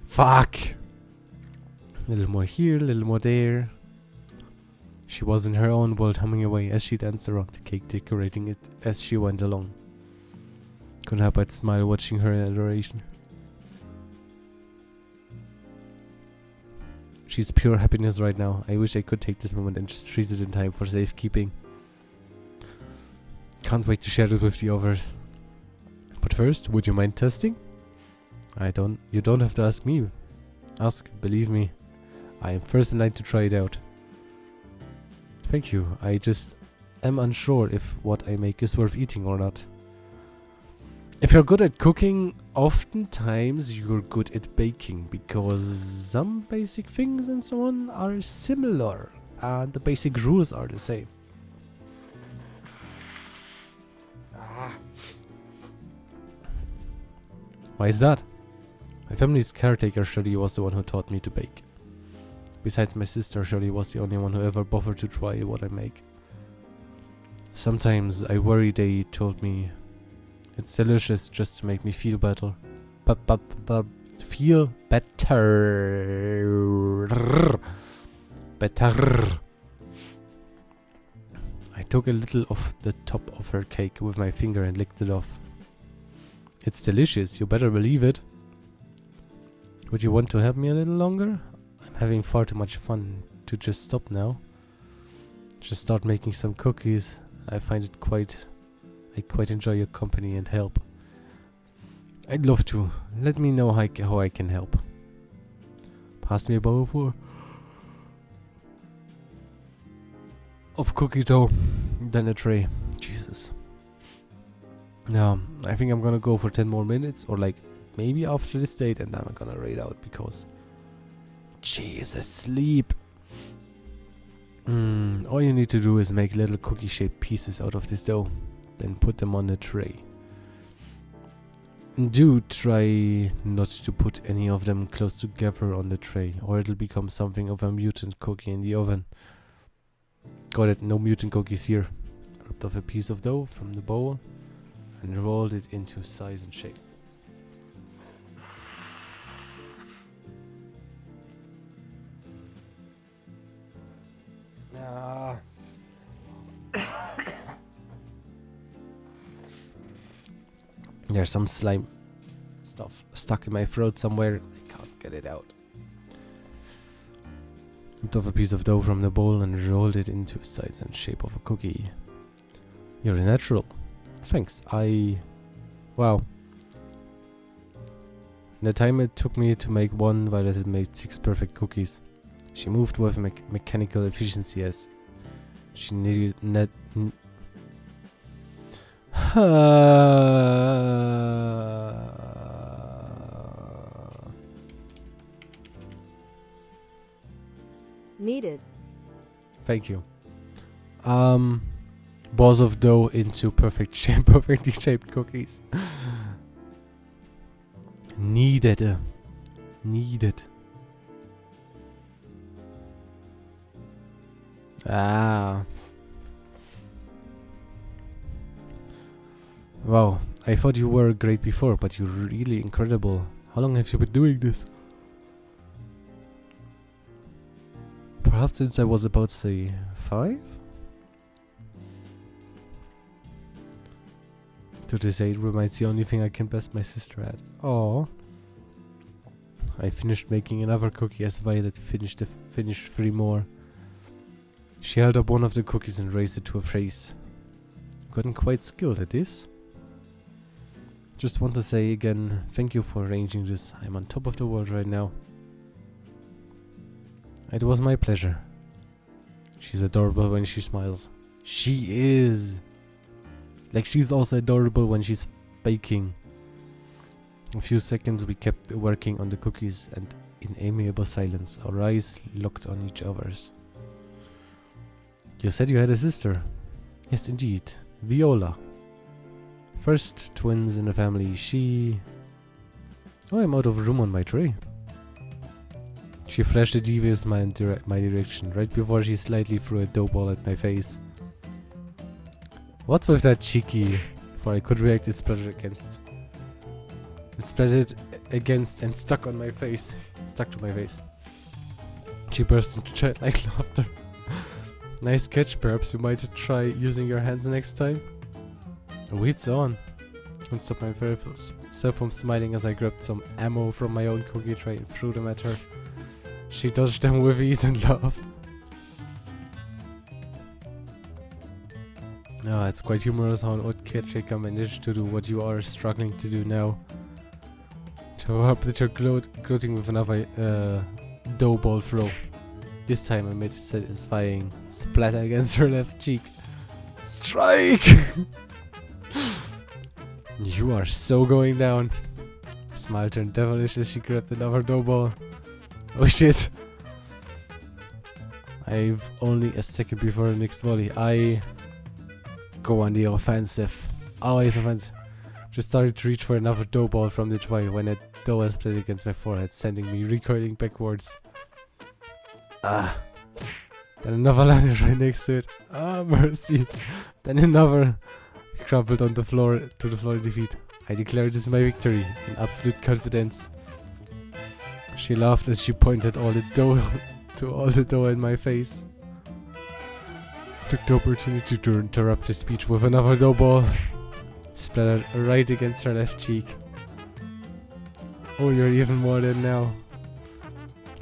fuck. A little more here, a little more there. She was in her own world, humming away as she danced around the cake, decorating it as she went along. Couldn't help but smile watching her in adoration. She's pure happiness right now. I wish I could take this moment and just freeze it in time for safekeeping. Can't wait to share it with the others. But first, would you mind testing? You don't have to ask me. Ask, believe me. I am first in line to try it out. Thank you. I just am unsure if what I make is worth eating or not. If you're good at cooking, oftentimes you're good at baking, because some basic things and so on are similar, and the basic rules are the same. Why is that? My family's caretaker Shirley was the one who taught me to bake. Besides my sister, Shirley was the only one who ever bothered to try what I make. Sometimes I worry they told me it's delicious just to make me feel better. Feel better. Better. I took a little off the top of her cake with my finger and licked it off. It's delicious, you better believe it. Would you want to have me a little longer? I'm having far too much fun to just stop now. just start making some cookies. I find it I quite enjoy your company and help. I'd love to. Let me know how I can help. Pass me a bowl of cookie dough, then a tray. Jesus. Now, I think I'm gonna go for 10 more minutes, or like maybe after this date, and then I'm gonna raid out because Jesus, sleep. All you need to do is make little cookie shaped pieces out of this dough, then put them on a tray. And do try not to put any of them close together on the tray, or it'll become something of a mutant cookie in the oven. Got it, no mutant cookies here. Ripped off a piece of dough from the bowl and rolled it into size and shape. There's some slime stuff stuck in my throat somewhere. I can't get it out. Ripped off a piece of dough from the bowl and rolled it into the size and shape of a cookie. You're a natural. Thanks. Wow. The time it took me to make one, Violet had made 6 perfect cookies. She moved with mechanical efficiency as she needed needed. Thank you. Balls of dough into perfectly shaped cookies. Needed. Wow, I thought you were great before, but you're really incredible. How long have you been doing this? Perhaps since I was about, say, 5? To this age reminds the only thing I can best my sister at. Oh. I finished making another cookie as Violet finished 3 more. She held up one of the cookies and raised it to her face. Gotten quite skilled at this. Just want to say again, thank you for arranging this. I'm on top of the world right now. It was my pleasure. She's adorable when she smiles. She is! Like, she's also adorable when she's baking. A few seconds we kept working on the cookies, and in amiable silence our eyes locked on each other's. You said you had a sister. Yes, indeed. Viola. First twins in the family. Oh, I'm out of room on my tray. She flashed a devious smile in my direction, right before she slightly threw a dough ball at my face. What's with that cheeky? Before I could react, it splattered against and stuck on my face. Stuck to my face. She burst into childlike laughter. Nice catch, perhaps you might try using your hands next time? Oh, it's on. Couldn't stop myself from smiling as I grabbed some ammo from my own cookie tray and threw them at her. She dodged them with ease and laughed. Ah, it's quite humorous how an odd caretaker managed to do what you are struggling to do now. To hope that you're gloating with another dough ball throw. This time I made a satisfying splatter against her left cheek. Strike! You are so going down. Her smile turned devilish as she grabbed another dough ball. Oh shit. I've only a second before the next volley. I go on the offensive. Always offensive. Just started to reach for another dough ball from the tray when a dough was split against my forehead, sending me recoiling backwards. Ah. Then another landed right next to it. Ah, mercy. Then another crumpled on the floor to the floor in defeat. I declare this my victory in absolute confidence. She laughed as she pointed all the dough in my face. Took the opportunity to interrupt his speech with another dough ball. Splattered right against her left cheek. Oh, you're even more than now.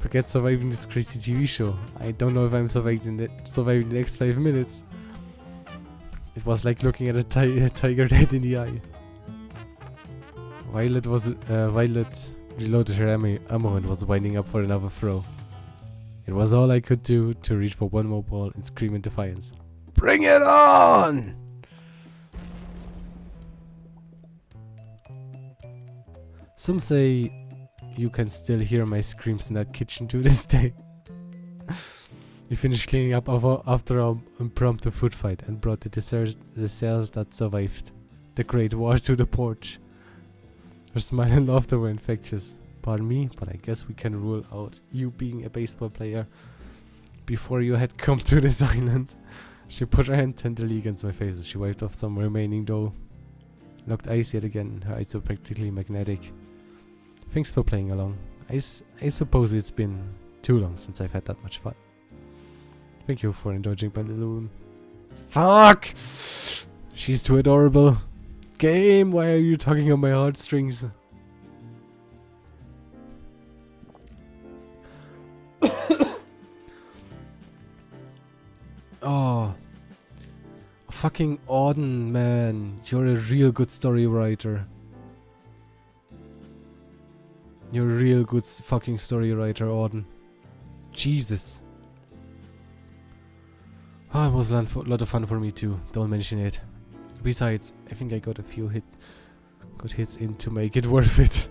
Forget surviving this crazy TV show. I don't know if I'm surviving the next 5 minutes. It was like looking at a tiger dead in the eye. Violet reloaded her ammo and was winding up for another throw. It was all I could do to reach for one more ball and scream in defiance. Bring it on! Some say you can still hear my screams in that kitchen to this day. We finished cleaning up after our impromptu food fight and brought the desserts that survived the Great War to the porch. Her smile and laughter were infectious. Pardon me, but I guess we can rule out you being a baseball player before you had come to this island. She put her hand tenderly against my face as she wiped off some remaining dough. Locked eyes yet again, her eyes were practically magnetic. Thanks for playing along. I suppose it's been too long since I've had that much fun. Thank you for indulging my little room. Fuck! She's too adorable. Game, why are you tugging on my heartstrings? Oh. Fucking Auden, man. You're a real good story writer. You're a real good fucking story writer, Auden. Jesus. Oh, it was a lot of fun for me too. Don't mention it. Besides, I think I got a few hits in to make it worth it.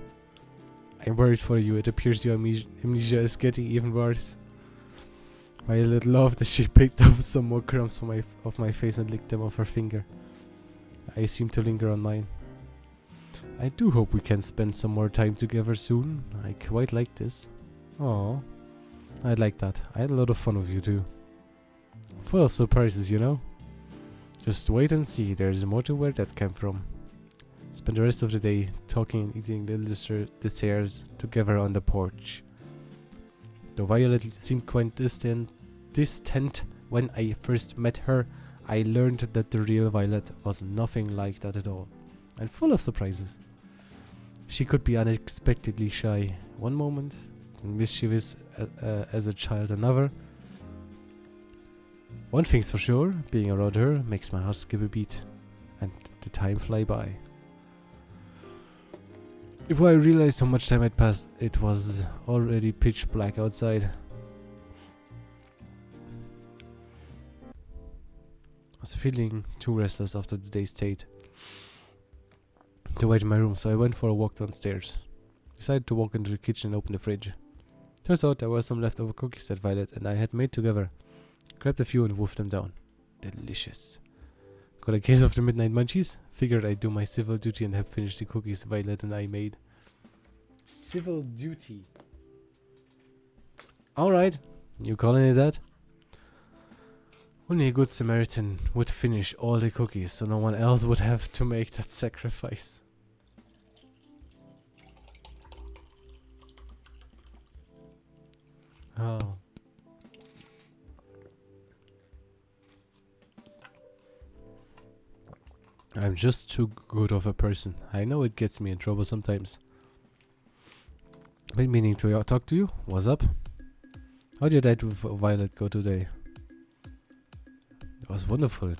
I'm worried for you. It appears your amnesia is getting even worse. Violet laughed as she picked up some more crumbs off my face and licked them off her finger. I seemed to linger on mine. I do hope we can spend some more time together soon. I quite like this. Oh, I like that. I had a lot of fun with you too. Full of surprises, you know? Just wait and see, there's more to where that came from. Spend the rest of the day talking and eating little desserts together on the porch. Though Violet seemed quite distant when I first met her, I learned that the real Violet was nothing like that at all, and full of surprises. She could be unexpectedly shy one moment, and mischievous as a child another. One thing's for sure, being around her makes my heart skip a beat, and the time fly by. Before I realized how much time had passed, it was already pitch black outside. I was feeling too restless after the day's date to wait in my room, so I went for a walk downstairs. Decided to walk into the kitchen and open the fridge. Turns out there were some leftover cookies that Violet and I had made together. Grabbed a few and wolfed them down. Delicious. Got a case of the midnight munchies. Figured I'd do my civil duty and help finish the cookies Violet and I made. Civil duty. Alright. You calling it that? Only a good Samaritan would finish all the cookies, so no one else would have to make that sacrifice. Oh. I'm just too good of a person. I know it gets me in trouble sometimes. Been meaning to talk to you. What's up? How did your date with Violet go today? It was wonderful.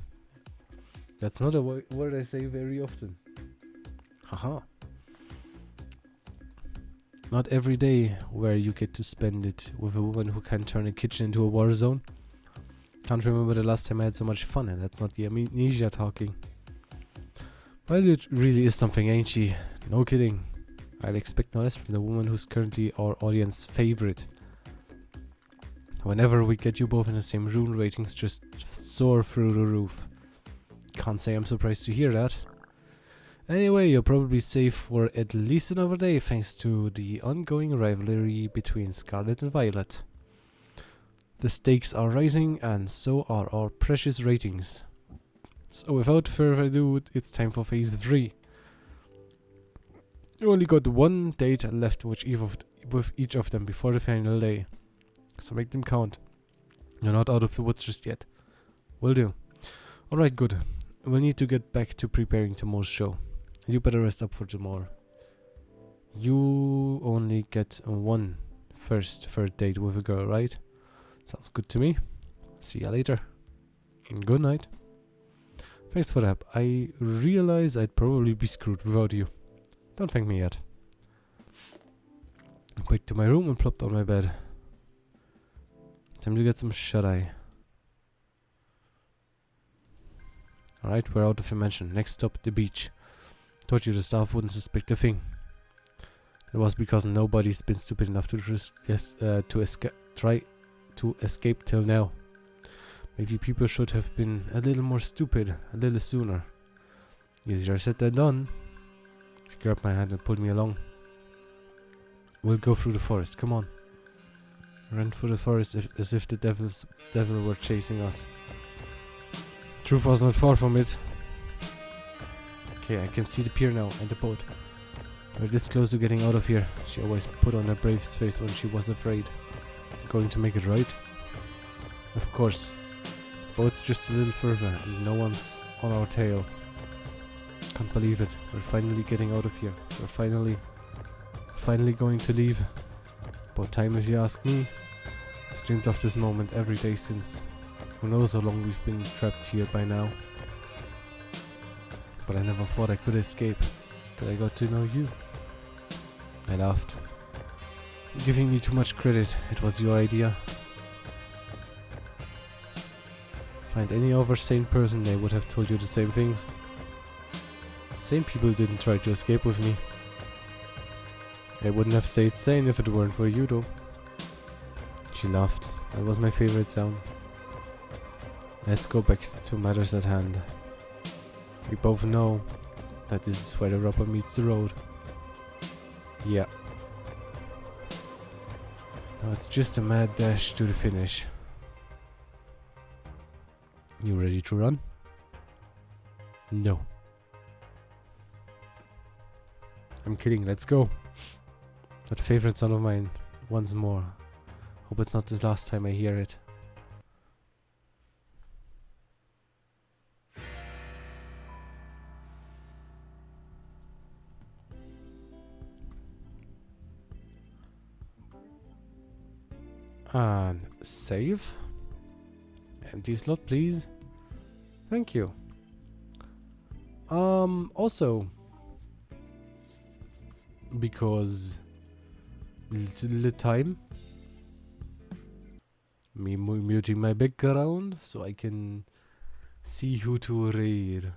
That's not a word I say very often. Haha. Not every day where you get to spend it with a woman who can turn a kitchen into a war zone. Can't remember the last time I had so much fun, and that's not the amnesia talking. Violet really is something, ain't she? No kidding. I'd expect no less from the woman who's currently our audience favorite. Whenever we get you both in the same room, ratings just soar through the roof. Can't say I'm surprised to hear that. Anyway, you're probably safe for at least another day thanks to the ongoing rivalry between Scarlet and Violet. The stakes are rising and so are our precious ratings. So without further ado, it's time for phase 3. You only got one date left with each of them before the final day. So make them count. You're not out of the woods just yet. Will do. Alright, good. We'll need to get back to preparing tomorrow's show. You better rest up for tomorrow. You only get one first date with a girl, right? Sounds good to me. See ya later. Good night. Thanks for the help. I realize I'd probably be screwed without you. Don't thank me yet. Back to my room and plopped on my bed. Time to get some shut-eye. Alright, we're out of dimension. Next stop, the beach. Told you the staff wouldn't suspect a thing. It was because nobody's been stupid enough to try to escape till now. Maybe people should have been a little more stupid a little sooner. Easier said than done. She grabbed my hand and pulled me along. We'll go through the forest, come on. Ran through the forest as if the devil were chasing us. Truth was not far from it. Okay, I can see the pier now and the boat. We're this close to getting out of here. She always put on her brave face when she was afraid. Going to make it right? Of course. The boat's just a little further and no one's on our tail. Can't believe it. We're finally getting out of here. We're finally going to leave. About time if you ask me. I've dreamed of this moment every day since. Who knows how long we've been trapped here by now. But I never thought I could escape till I got to know you. I laughed. You're giving me too much credit. It was your idea. Find any other sane person, they would have told you the same things. Sane people didn't try to escape with me. I wouldn't have stayed sane if it weren't for you though. She laughed. That was my favorite sound. Let's go back to matters at hand. We both know that this is where the rubber meets the road. Yeah. Now it's just a mad dash to the finish. You ready to run? No. I'm kidding, let's go. That favorite song of mine, once more. Hope it's not the last time I hear it. And save. Empty slot, please. Thank you. Also, because little time, me muting my background so I can see who to raid.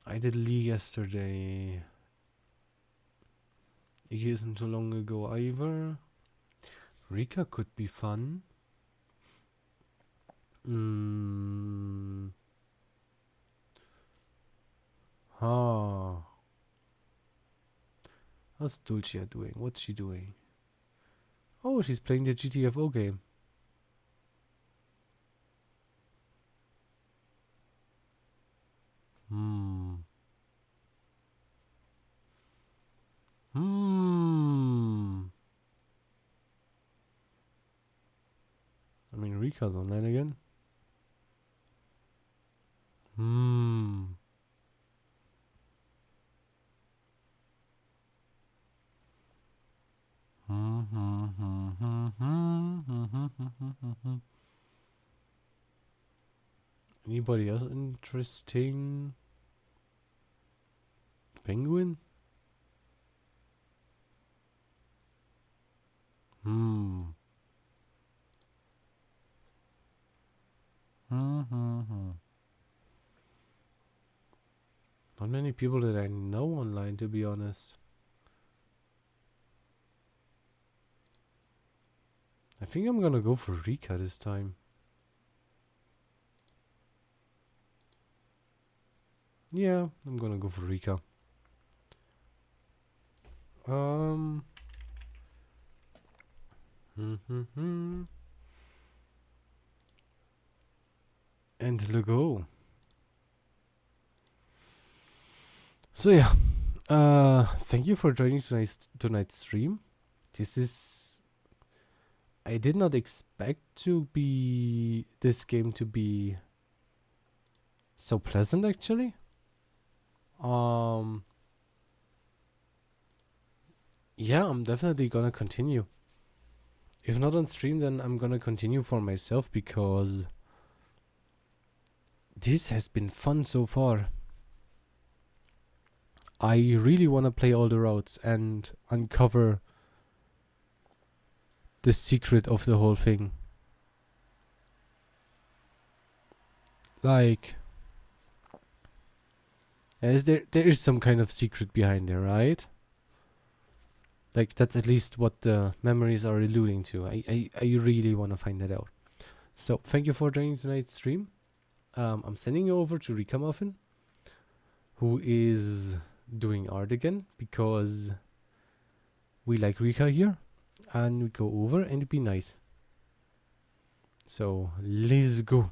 I did Lee yesterday. It isn't too long ago either. Rika could be fun. How's Dulcia doing? What's she doing? Oh, she's playing the GTFO game. I mean, Rika's online again. Anybody else interesting? Penguin? Not many people that I know online, to be honest. I think I'm gonna go for Rika this time. Yeah, I'm gonna go for Rika. And Lego. So yeah, thank you for joining tonight's stream. This is, I did not expect this game to be so pleasant actually. yeah, I'm definitely gonna continue. If not on stream, then I'm gonna continue for myself because this has been fun so far. I really wanna play all the routes and uncover the secret of the whole thing. Like, there is some kind of secret behind there, right? Like, that's at least what the memories are alluding to. I really want to find that out. So, thank you for joining tonight's stream. I'm sending you over to Rika Muffin, who is doing art again, because we like Rika here, and we go over and it'd be nice. So, let's go.